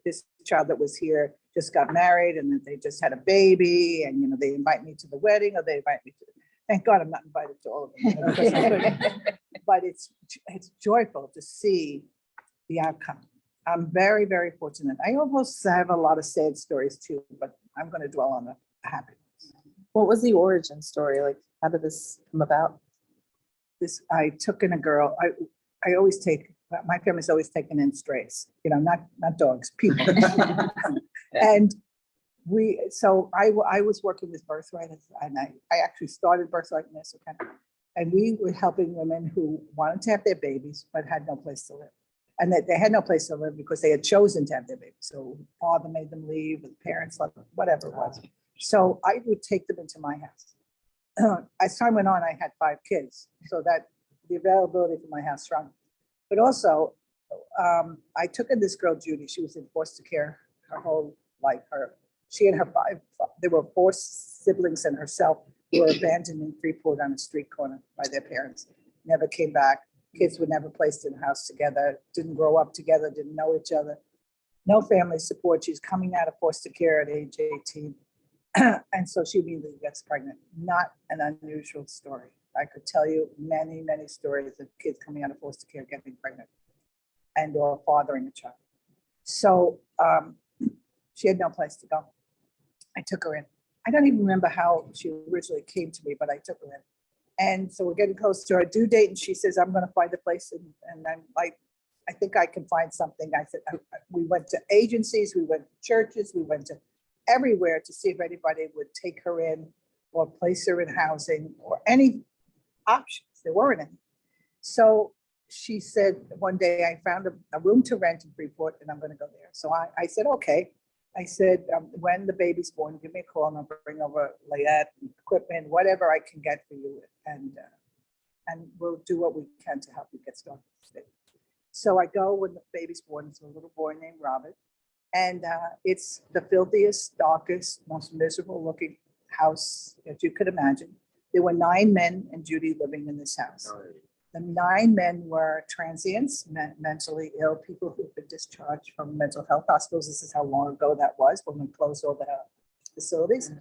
this child that was here just got married and that they just had a baby and, they invite me to the wedding or they invite me to, thank God I'm not invited to all of them. But it's joyful to see the outcome. I'm very, very fortunate. I almost have a lot of sad stories too, but I'm going to dwell on the happy ones. What was the origin story? Like, how did this come about? I took in a girl. I always take, my family's always taken in strays, not dogs, people. And I was working with Birthright and I actually started Birthright in this account. And we were helping women who wanted to have their babies, but had no place to live. And that they had no place to live because they had chosen to have their babies. So father made them leave, and parents left them, whatever it was. So I would take them into my house. As time went on, I had 5 kids. So that the availability for my house shrunk. But also, I took in this girl, Judy. She was in foster care her whole life. She and her 5, there were 4 siblings and herself who were abandoned in Freeport on a street corner by their parents. Never came back. Kids were never placed in a house together, didn't grow up together, didn't know each other. No family support. She's coming out of foster care at age 18. And so she immediately gets pregnant. Not an unusual story. I could tell you many, many stories of kids coming out of foster care getting pregnant and or fathering a child. So she had no place to go. I took her in. I don't even remember how she originally came to me, but I took her in. And so we're getting close to our due date, and she says, I'm going to find a place. And I'm like, I think I can find something. I said, we went to agencies, we went to churches, we went to everywhere to see if anybody would take her in or place her in housing or any options. There weren't any. So she said, one day I found a room to rent in Freeport, and I'm going to go there. So I said, okay. I said, when the baby's born, give me a call and I'll bring over layette, equipment, whatever I can get for you. And we'll do what we can to help you get started. So I go when the baby's born. It's a little boy named Robert. And it's the filthiest, darkest, most miserable looking house that you could imagine. There were 9 men and Judy living in this house. The 9 men were transients, mentally ill, people who've been discharged from mental health hospitals. This is how long ago that was, when we closed all the facilities.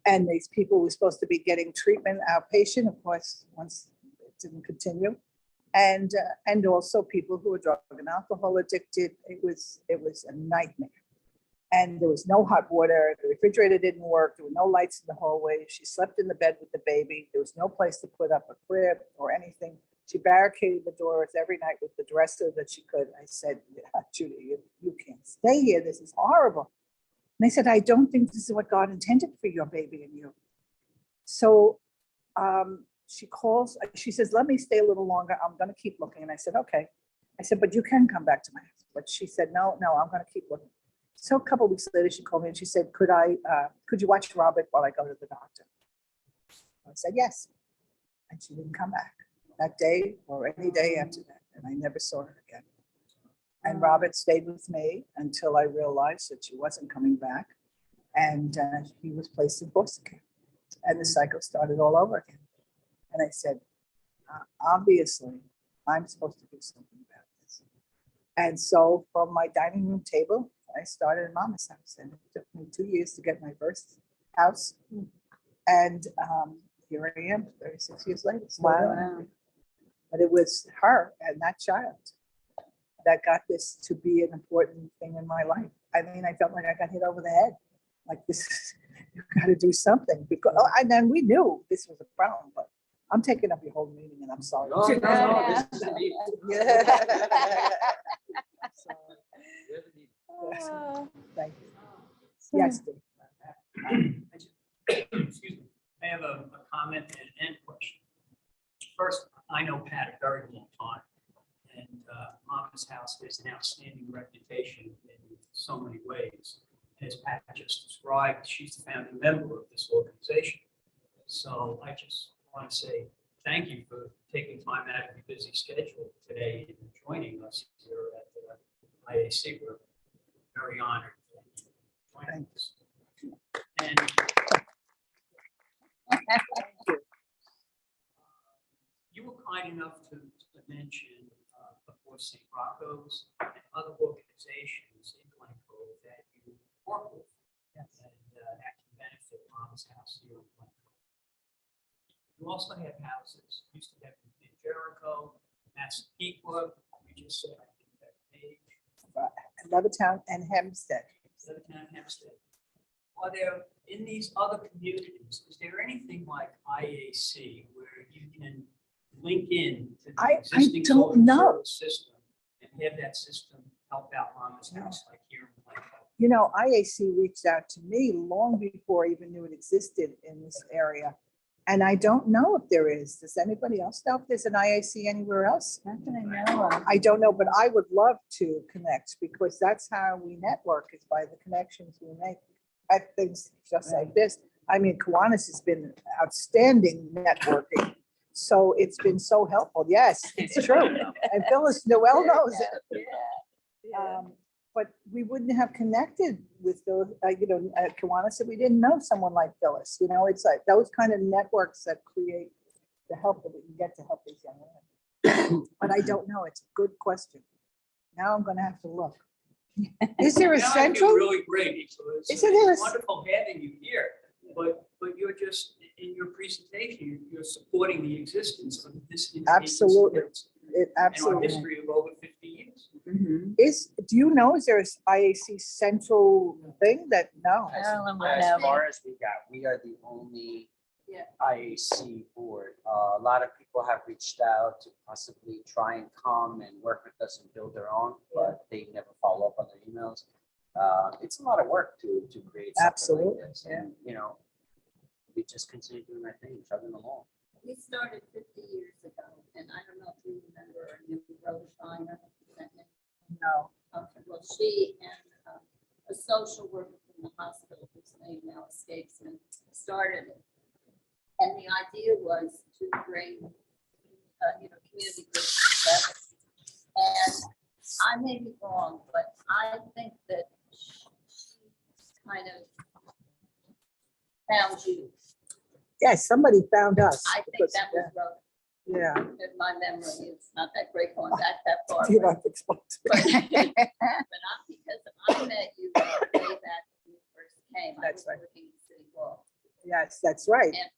And these people were supposed to be getting treatment outpatient, of course, once it didn't continue. And also people who were drug and alcohol addicted. It was a nightmare. And there was no hot water. The refrigerator didn't work. There were no lights in the hallway. She slept in the bed with the baby. There was no place to put up a crib or anything. She barricaded the doors every night with the dresser that she could. I said, Judy, you can't stay here. This is horrible. And they said, I don't think this is what God intended for your baby and you. So she calls, she says, let me stay a little longer. I'm going to keep looking. And I said, okay. I said, but you can come back to my house. But she said, no, I'm going to keep looking. So a couple of weeks later, she called me and she said, could you watch Robert while I go to the doctor? I said, yes. And she didn't come back that day or any day after that. And I never saw her again. And Robert stayed with me until I realized that she wasn't coming back. And he was placed in foster care. And the cycle started all over again. And I said, obviously, I'm supposed to do something about this. And so from my dining room table, I started in Mama's house, and it took me 2 years to get my first house. And here I am 36 years later. Wow. But it was her and that child that got this to be an important thing in my life. I mean, I felt like I got hit over the head. Like this, you've got to do something. Because, and then we knew this was a problem, but I'm taking up your whole meeting and I'm sorry. No, this is Thank you. Yes, Dave. Excuse me. I have a comment and an end question. First, I know Pat a very long time, and Mama's House has an outstanding reputation in so many ways. As Pat just described, she's the founding member of this organization. So I just want to say thank you for taking time out of your busy schedule today and joining us here at the IAC. We're very honored to join us. And you were kind enough to mention before St. Rocco's and other organizations in Glen Cove that you work with. Yes. And that can benefit Mama's House here in Glen Cove. You also have houses, used to have in Jericho, Massapequa, we just said, I think that page. Levittown and Hempstead. Levittown and Hempstead. Are there, in these other communities, is there anything like IAC where you can link in to the existing don't know. service system and have that system help out Mama's House like here in Glen Cove? You know, IAC reached out to me long before I even knew it existed in this area. And I don't know if there is. Does anybody else know if there's an IAC anywhere else? Not that I know of. I don't know, but I would love to connect because that's how we network, is by the connections we make at things just like this. I mean, Kiwanis has been outstanding networking. So it's been so helpful. Yes, it's true. And Phyllis Noel knows it. But we wouldn't have connected with Phyllis, at Kiwanis if we didn't know someone like Phyllis. You know, it's like those kind of networks that create the help that we can get to help these young women. But I don't know. It's a good question. Now I'm going to have to look. Is there a central? Really great. Isn't there it's wonderful having you here, but you're just in your presentation, you're supporting the existence of this. Absolutely. It And our absolutely history of over 50 years. is. Do you know, is there an IAC central thing that, no? As far as we are the only Yeah. IAC board. A lot of people have reached out to possibly try and come and work with us and build their own, but they never follow up on their emails. It's a lot of work to create something Absolutely, like this. And, you know, we just continue doing our thing, chugging along. We started 50 years ago, and I don't know if you remember our new Rhoda Shiner. No. Well, she and a social worker from the hospital, whose name now escapes me, started it. And the idea was to bring, community groups together. And I may be wrong, but I think that she kind of found you. Yes, somebody found us. I think because- that was Rhoda. Yeah. In my memory, it's not that great going back that far. You have to explain to But me. not because I met you way back when you first came. I That's was right. working in City Hall. Yes, that's right. And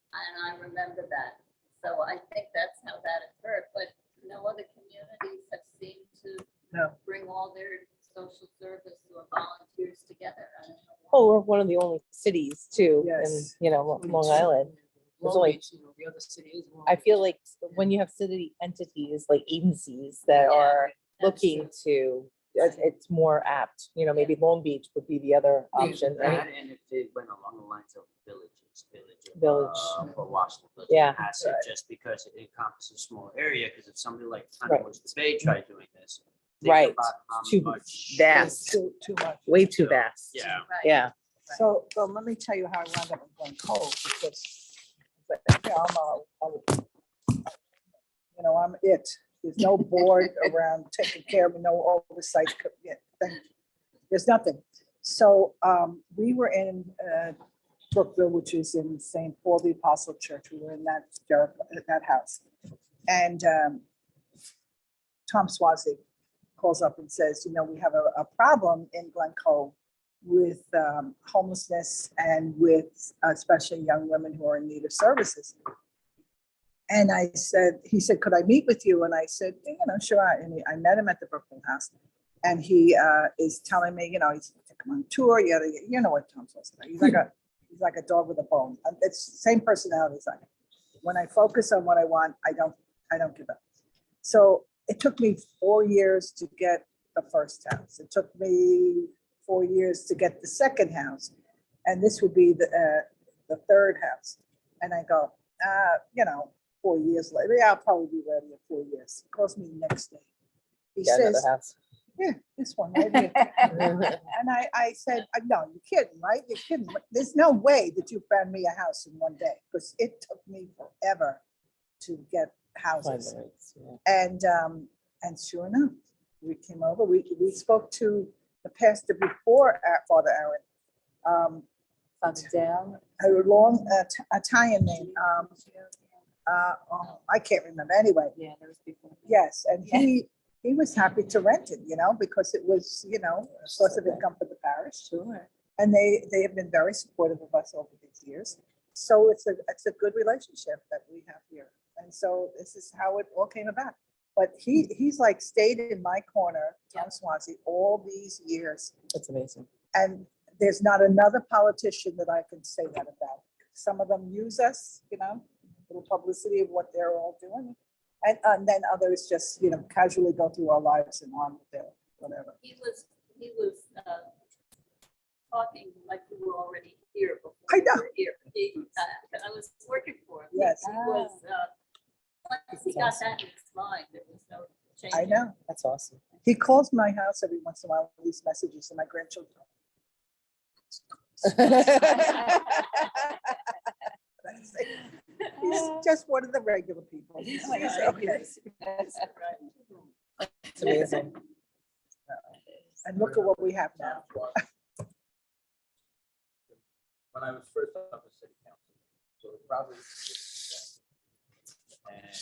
I remember that. So I think that's how that occurred, but no other communities have seemed to No. bring all their social service or volunteers together. I don't know why. Oh, we're one of the only cities too, Yes. in, Long Island. There's Long only- Beach, the other city is. Long I feel Beach. like when you have city entities, like agencies that Yeah, are that's looking to, it's more apt, maybe Long Beach would be the other option, right? That, and if it went along the lines of villages, Village. or Washington Village. Yeah. Passive, just because it encompasses a small area, because if somebody like Right. Tunbridge Bay tried doing this. think Right. about how Too much- vast, Too much. way too vast. Yeah. Right. Yeah. So let me tell you how I wound up in Glen Cove, because I'm it. There's no board around taking care of me, no oversight. There's nothing. So we were in Brookville, which is in St. Paul the Apostle Church. We were in that house. And Tom Swazi calls up and says, we have a problem in Glen Cove with homelessness and with especially young women who are in need of services. And he said, could I meet with you? And I said, sure. And I met him at the Brooklyn house. And he is telling me, he's to come on tour. You know what Tom's like. He's like a dog with a bone. It's the same personality as I am. When I focus on what I want, I don't give up. So it took me 4 years to get the first house. It took me 4 years to get the second house. And this would be the third house. And I go, 4 years later, I'll probably be ready in 4 years. He calls me the next day. He Get says, another house. yeah, this one right here. And I said, no, you're kidding, right? You're kidding. There's no way that you found me a house in one day, because it took me forever to get houses. And sure enough, we came over. We spoke to the pastor before Father Aaron. Down. A long Italian name. I can't remember. Anyway, Yeah, there was before. yes, and he was happy to rent it, because it was, a source of income for the parish. Sure. And they have been very supportive of us over these years. So it's a good relationship that we have here. And so this is how it all came about. But he's like stayed in my corner, Tom Swansea, all these years. That's amazing. And there's not another politician that I can say that about. Some of them use us, little publicity of what they're all doing. And then others just, casually go through our lives and on with their whatever. He was talking like you were already here before. I know. you were here. I was working for him. Yes. He was, once he got that in his mind, there was no change. I know. That's awesome. He calls my house every once in a while with these messages to my grandchildren. He's just one of the regular people. He's okay. It's amazing. And look at what we have now. When I was first on the city council, so it probably. And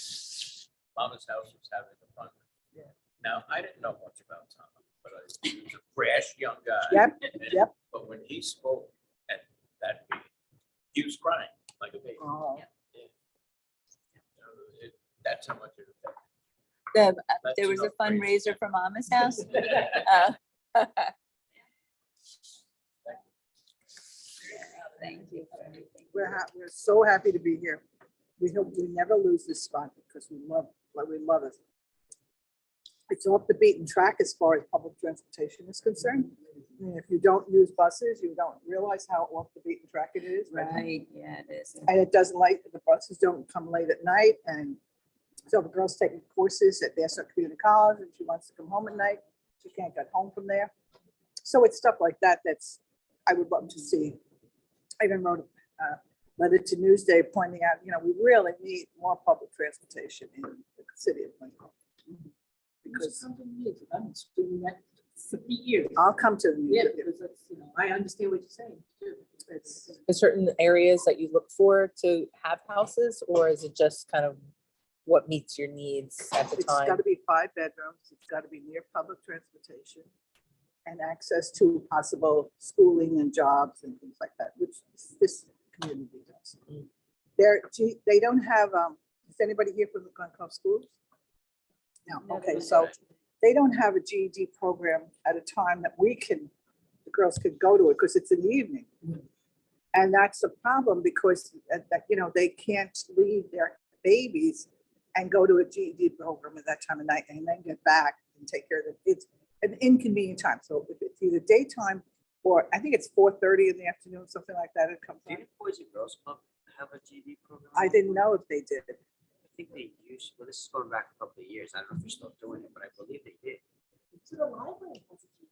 Mama's house was having a fund. Yeah. Now, I didn't know much about Tom, but he was a brash young guy. Yep, And- yep. But when he spoke at that meeting, he was crying. like a baby. Oh. That's how much it affected. There was a fundraiser for Mama's house. Thank you for everything. We're so happy to be here. We hope we never lose this spot because we love it. It's off the beaten track as far as public transportation is concerned. And if you don't use buses, you don't realize how off the beaten track it is. Right, yeah, it is. And it doesn't the buses don't come late at night. And so the girl's taking courses at Vassar Community College and she wants to come home at night. She can't get home from there. So it's stuff like that I would love to see. I even wrote a letter to Newsday pointing out, we really need more public transportation in the city of Lincoln. Because I'm doing that for years. I'll come to the Yeah, meeting. because that's, I understand what you're saying too. It's, in certain areas that you look for to have houses, or is it just kind of what meets your needs at the it's got time? to be 5 bedrooms. It's got to be near public transportation and access to possible schooling and jobs and things like that, which this community does. They don't have, is anybody here from the Glen Cove schools? No, okay, so they don't have a GED program at a time that the girls could go to it because it's in the evening. And that's a problem because they can't leave their babies and go to a GED program at that time of night and then get back and take care of them. It's an inconvenient time. So if it's either daytime or I think it's 4:30 in the afternoon, something like that, it comes on. Did Boys and Girls Club have a GD program? I didn't know if they did. I think they used, well, this is going back a couple of years. I don't know if they're still doing it, but I believe they did. So the library has a GD.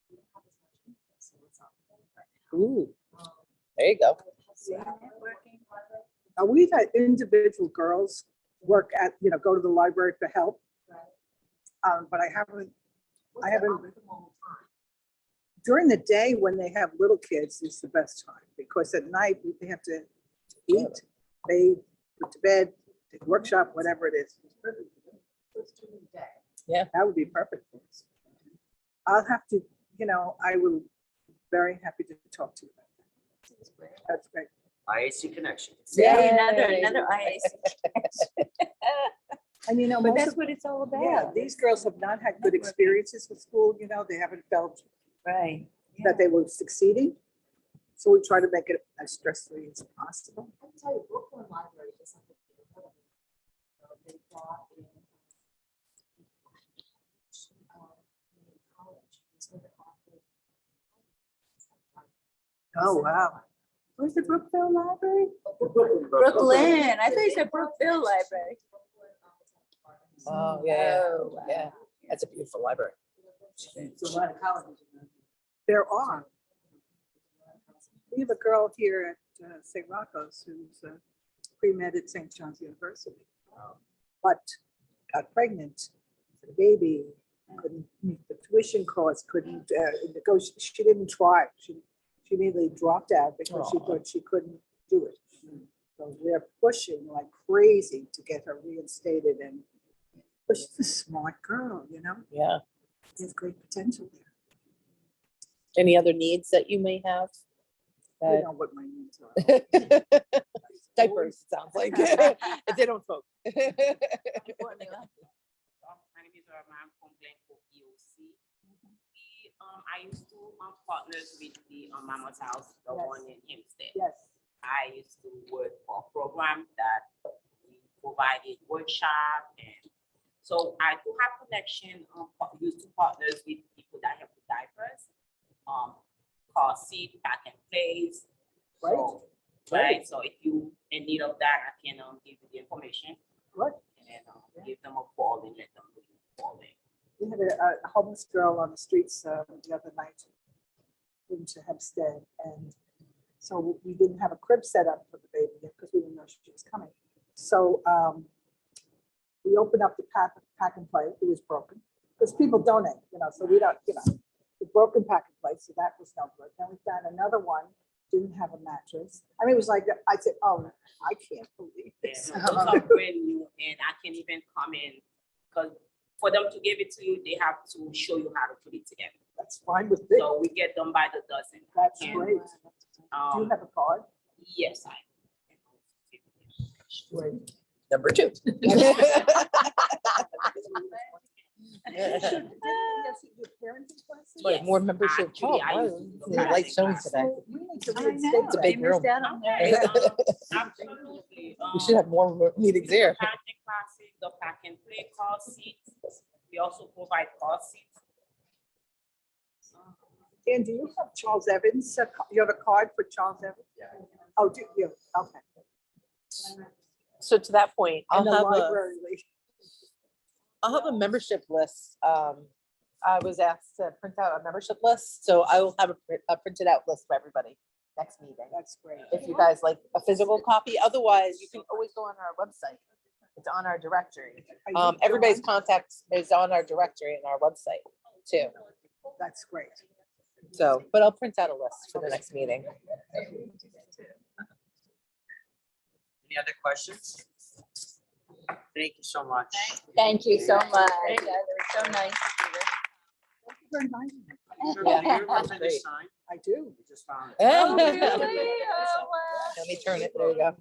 We don't have as much interest, so it's not there right now. Ooh, there you go. Now, we've had individual girls work at, go to the library for help. But I haven't, during the day when they have little kids is the best time because at night they have to eat, bathe, put to bed, take workshop, whatever it is. Yeah. That would be perfect for us. I'll have to, I will be very happy to talk to you about that. That's great. IAC connection. Yeah, another IAC. And But most that's of- what it's all about. yeah, these girls have not had good experiences with school, they haven't felt Right. that they were succeeding. So we try to make it as stress-free as possible. I can tell you, Brooklyn Library does something. They brought in college. So they're offering- Oh, wow. Where's the Brookville Library? Brooklyn. Brooklyn. I thought you said Brookville Library. Oh, yeah, Oh, wow. yeah. That's a beautiful library. It's a lot of colleges. There are. We have a girl here at St. Rocco's who's pre-med at St. John's University, but got pregnant, had a baby, couldn't meet the tuition costs, couldn't negotiate. She didn't try. She immediately dropped out because she thought she couldn't do it. So we're pushing like crazy to get her reinstated, but she's a smart girl, Yeah. There's great potential there. Any other needs that you may have? I know what my needs are. Diapers, it sounds like, if they don't smoke. My name is Rahman from Glen Cove EOC. I used to partners with the Mama's House, the one in Hempstead. Yes. I used to work for a program that we provided workshop, and so I do have connection. Used to partners with people that help with diapers, car seat, pack and place. Right. So, right. So if you in need of that, I can give you the information. Good. And give them a call and let them know you're calling. We had a homeless girl on the streets the other night into Hempstead, and so we didn't have a crib set up for the baby yet because we didn't know she was coming. So we opened up the pack and play. It was broken because people donate, so we don't, the broken pack and play. So that was no good. Then we found another one, didn't have a mattress. I mean, it was like, I said, oh, I can't believe this. Yeah, no, those are brand new, and I can even come in because for them to give it to you, they have to show you how to put it together. That's fine with me. So we get them by the dozen. That's And, great. Do you have a card? Yes, I. Number 2. Like more membership. Actually, I Oh, used to wow. do Light showing today. It's a big room. Absolutely. We should have more meetings there. Parenting classes, the pack and play car seats. We also provide car seats. Dan, do you have Charles Evans? You have a card for Charles Evans? Yeah. Oh, do you? Okay. So to that point, And the library. I'll have a membership list. I was asked to print out a membership list, so I will have a printed out list for everybody next meeting. That's great. If you guys like a physical copy, otherwise you can always go on our website. It's on our directory. Everybody's contact is on our directory and our website too. That's great. So, but I'll print out a list for the next meeting. Any other questions? Thank you so much. Thank you so much. Yeah, they were so nice. Very nice. Yeah. I do. We just found it. Oh, really? Oh, wow. Let me turn it. There you go.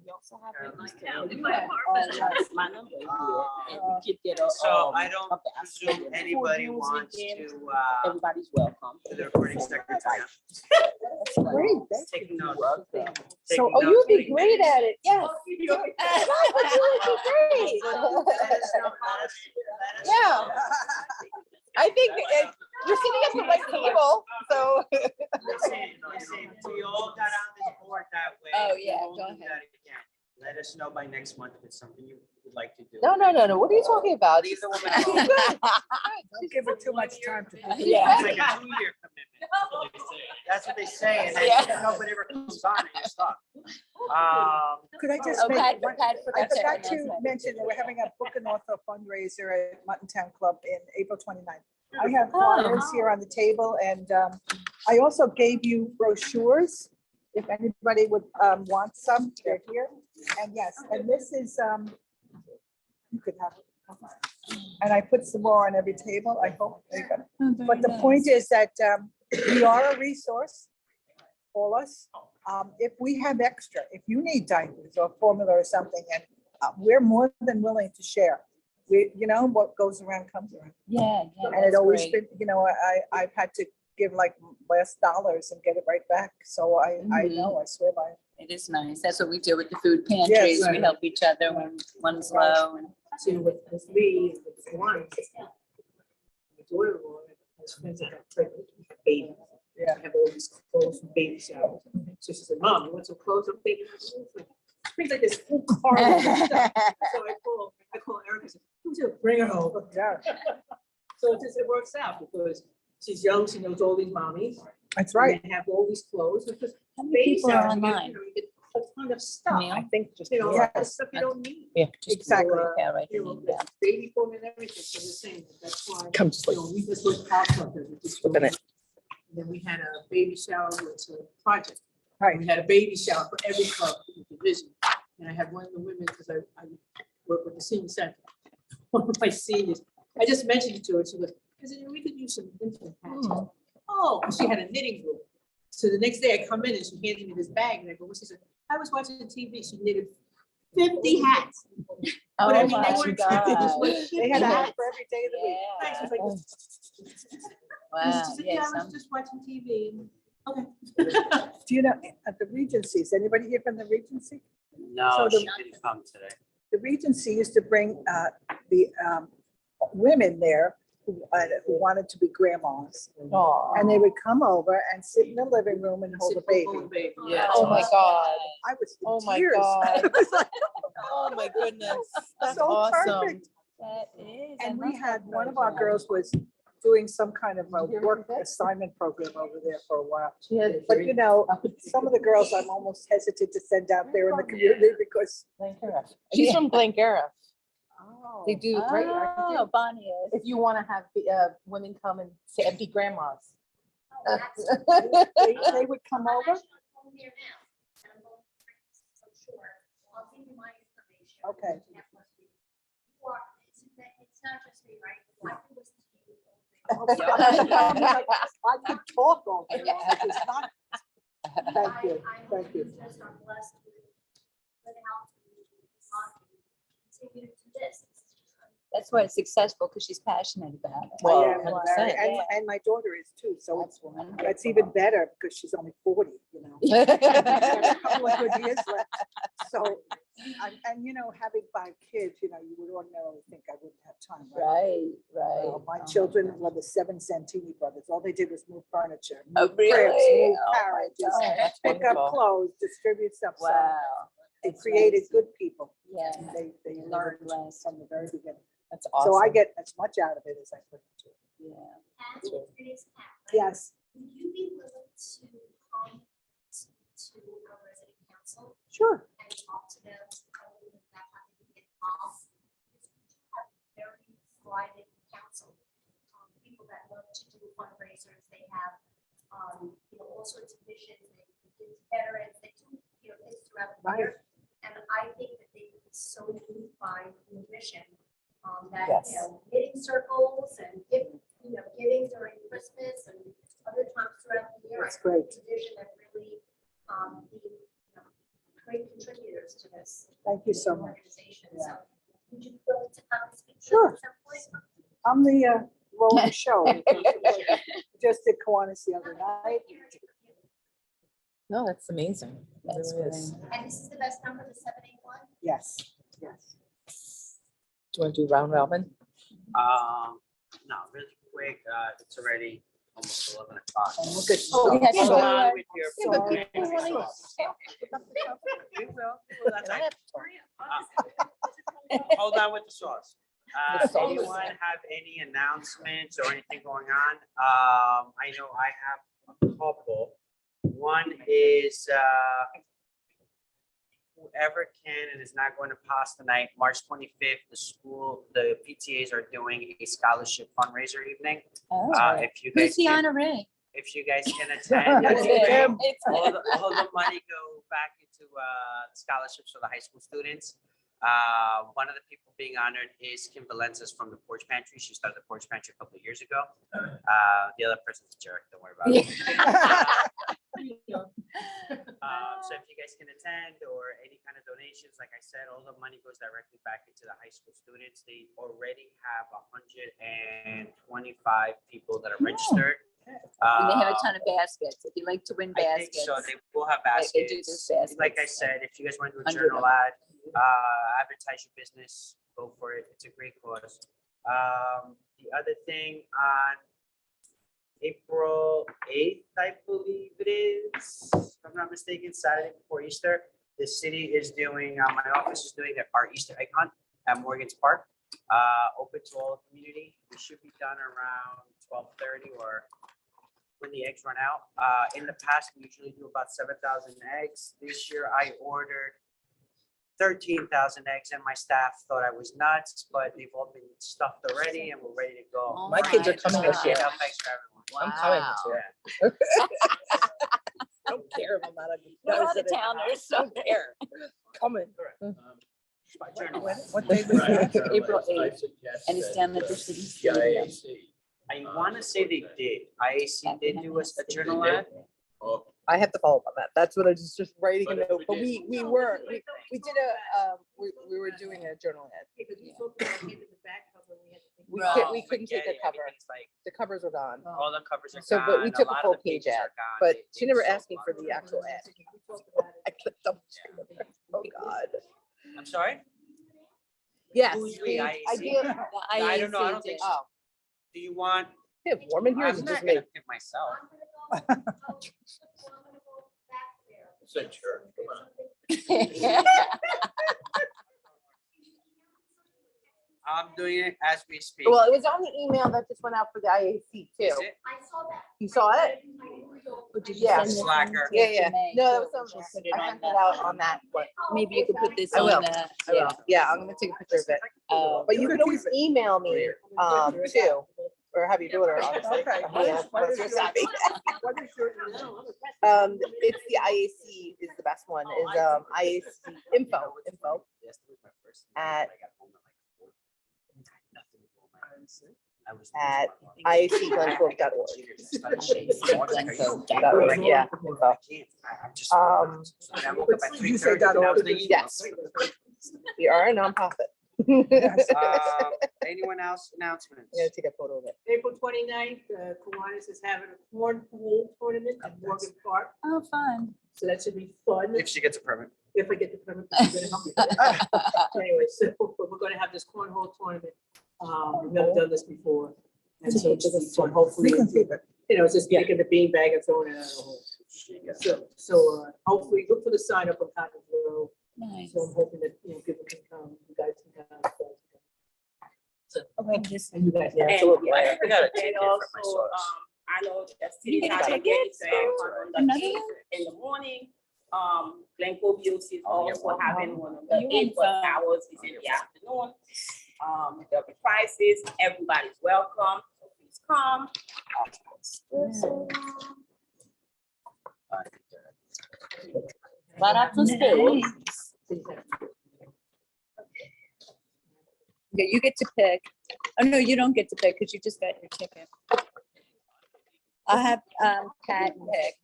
My number is here, and you could get a. So I don't presume anybody wants to, Everybody's welcome. to the recording secretary. That's great. Taking notes. So, Oh, you'd be great at it. Yes. You would be great. Yeah. I think you're sitting at the right table, so. Listen, we all got on this board that way. Oh, We yeah, won't go do ahead. that again. Let us know by next month if it's something you would like to do. No. What are you talking about? Leave the woman She's alone. good. Don't give her too much time to do. Yeah. It's like a 2-year commitment. That's what they say, and then Yeah. nobody ever comes on and you're stuck. Could I just Oh, make, Pat I forgot to forgot to announce mention that we're having a book and author fundraiser at Mutton Town Club in April 29th. I have flyers here on the table, and I also gave you brochures. If anybody would want some, they're here. And yes, and this is, you could have it. And I put some more on every table, I hope. There you go. But the point is that we are a resource, all us. If we have extra, if you need diapers or formula or something, and we're more than willing to share. We, what goes around comes around. Yeah. And it always been, I've had to give like last dollars and get it right back. So I know, I swear by it. It is nice. That's what we do with the food pantries. Yes. We help each other when one's low. And So with me, with one, my daughter-in-law has friends that have pregnant babies. Yeah. I have all these clothes from baby showers. So she said, Mom, you want some clothes? I'm thinking, things like this whole car. of stuff. So I call Erica and said, "Who's gonna bring her home?" Yeah, So it works out because she's young, she knows all these mommies. that's right. And they have all these clothes. Because How many baby people are showers, you get, online? you get a ton of stuff. Camille? I think just. You know, Yeah. stuff you don't need. Yeah. Exactly. Yeah, right. You know, the baby food and everything, so the same, that's why. Come just like We just looked out something. flipping it. Then we had a baby shower with a project. Right. We had a baby shower for every club in the division. And I had one of the women, because I work with the senior center. One of my seniors, I just mentioned it to her, she goes, I said, we could use some infant hats. Oh, and she had a knitting group. So the next day I come in and she handed me this bag and I go, what? She said, I was watching TV, she knitted 50 hats. Oh But I mean, my they weren't- God. They had a hat hats. for every day of the week. Thanks, I was like, Wow. she said, Yeah, yeah, I was some- just watching TV. Okay. Do you know, at the Regencies, anybody here from the Regency? No, So the- she didn't come today. The Regency used to bring the women there who wanted to be grandmas. And they would come over and sit in the living room and hold a baby. Yeah. Oh my God. I was Oh in my tears. God. I was like, Oh my goodness. That's so awesome. perfect. That is. And we had, one of our girls was doing some kind of a work assignment program over there for a while. But some of the girls I'm almost hesitant to send out there in the community because. She's from Glengarriff. Oh. They do great. Oh, Bonnie is. If you want to have the women come and say, and be grandmas. They would come over. Okay. It's not just me, right? I could talk all day long. I was not. Thank you, thank you. I'm blessed with good health, continue to do this. That's why it's successful, because she's passionate about it. Well, Yeah, 100%. and my daughter is too, so That's wonderful. that's even better because she's only 40, you know. There's a couple of good years left. So, and you know, having 5 kids, you know, you would ordinarily think I wouldn't have time, right? Right. My children were the 7 Santini brothers. All they did was move furniture, Oh, move cribs, really? move Oh, my carriages, God. That's pick up wonderful. clothes, distribute stuff. So Wow. they That's created amazing. good people. Yeah. They were learned blessed. from the very beginning. That's awesome. So I get as much out of it as I put into it. Yeah. And True. it is Pat, right? Yes, Would you be willing to come to our resident council sure. and talk to them a little bit about how they can get involved? Because we have very thriving council, people that love to do fundraisers. They have, you know, all sorts of missions. They give to veterans. They do, you know, things throughout the year. And I think that they would be so moved by the mission, that, Yes. you know, knitting circles and giving during Christmas and other times throughout the year. That's I think great. it's a vision that really, be, you know, great contributors to this. Thank you so much. Organization. So would you be willing to come and speak to Sure. them at some point? I'm the role of the show. Just did Kiwanis the other night. No, that's amazing. It That's really is. great. And this is the best number, the 781? Yes, yes. Do you want to do round robin? No, really quick, it's already almost 11 o'clock. And look at. Oh, yes, Hold sure. on with your Yeah, but program. people wanna eat. We will, that's And I right. have to- Hold on with the sauce. The sauce. Anyone have any announcements or anything going on? I know I have a couple. One is, whoever can and is not going to pass tonight, March 25th, the PTAs are doing a scholarship fundraiser evening. Oh. If you guys Who's the can, honoree? if you guys can attend, That's that'd be great. him. It's All the money go back into scholarships for the high school students. One of the people being honored is Kim Valences from the Porch Pantry. She started the Porch Pantry a couple of years ago. The other person's a jerk, don't worry about it. So if you guys can attend or any kind of donations, like I said, all the money goes directly back into the high school students. They already have 125 people that are registered. And they have a ton of baskets. If you like to win I think baskets. so. They will have They do baskets. those baskets. Like I said, if you guys want to do a 100 journal of ad, advertise your business, go for it. It's a great cause. The other thing on April 8th, I believe it is, if I'm not mistaken, Saturday before Easter, the city is doing, my office is doing our Easter egg hunt at Morgan's Park. Open to all the community. We should be done around 12:30 or when the eggs run out. In the past, we usually do about 7,000 eggs. This year, I ordered 13,000 eggs, and my staff thought I was nuts, but they've all been stuffed already, and we're ready to go. Oh My kids are Just coming gonna this year. get enough eggs for everyone. I'm coming this year. Yeah. Don't care if I'm not a. We're out of towners, so. Don't care. Coming. My journal. What day was that? April 8th, and it's down at the city stadium. I want to say they did. IAC did do us a journal ad. I have to follow up on that. That's what I was just writing a note, but we did we were doing a journal ad. We couldn't take a cover. The covers were gone. All the covers are So, gone. but we took a lot full of the page pages ad, are gone. but They- she they never sold asked me a for lot the of actual them. ad. I clicked double check. Oh, God. I'm sorry? Yes. Who's we? I IAC? did. I don't know. I don't think so. Oh, Do you want? it's warm in here. I'm It's not just me. gonna pick myself. It's a church, come on. I'm doing it as we speak. Well, it was on the email that just went out for the IAC too. Is it? I saw that. You saw it? Or did you Yeah. send this one Slacker. to Yeah, yeah. Janae, No, too? that was She'll some, put it I on sent it the- out on that one. Maybe you could put this I will. on the. I will. Yeah, I'm gonna take a picture of it. But you can always email me, too, or have your daughter, honestly. Okay. Yeah, What once is you're your- savvy. What is your email? It's the IAC is the best one, is IAC info at at iacglencoe.org. Yeah, info. I'm just. Did you say .org? Yes. We are a nonprofit. Anyone else announcements? Yeah, take a photo of it. April 29th, Kiwanis is having a cornhole tournament at Morgan Park. Oh, fun. So that should be fun. If she gets a permit. If I get the permit. I'm gonna help you with that. Anyway, so we're gonna have this cornhole tournament. We've never done this before. And so it's just fun. Hopefully, it's just taking the beanbag and throwing it out of the hole. So hopefully look for the sign up on Cottage Grove. Nice. So I'm hoping that, people can come, you guys can come. So, Okay, just. and you guys. Yeah, And, it's a little I got a ticket and from also, my source. I know the You city get a has a ticket? on the Another 8th one? in the morning. Glen Cove is Oh, yeah, also one having one on You the want 8th, but some? ours is in the afternoon. There'll be prizes, everybody's welcome, so please come. Right up to school. Yeah, you get to pick. Oh, no, you don't get to pick because you just got your ticket. I'll have Pat pick.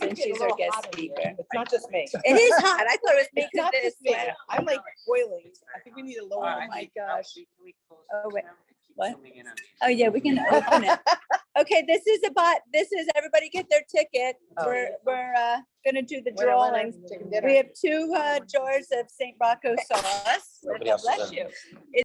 Since she's our guest speaker. It's not just me. It is hot. I thought it was me It's because not this just me. sweater. I'm like boiling. I think we need a lower. Oh my gosh. Oh, wait. What? Zooming in on- Oh, yeah, we can open it. Okay, this is everybody get their ticket. Oh. We're gonna do the Winner, winner, drawing. chicken dinner. We have 2 jars of St. Rocco sauce. Nobody else is Bless in. you.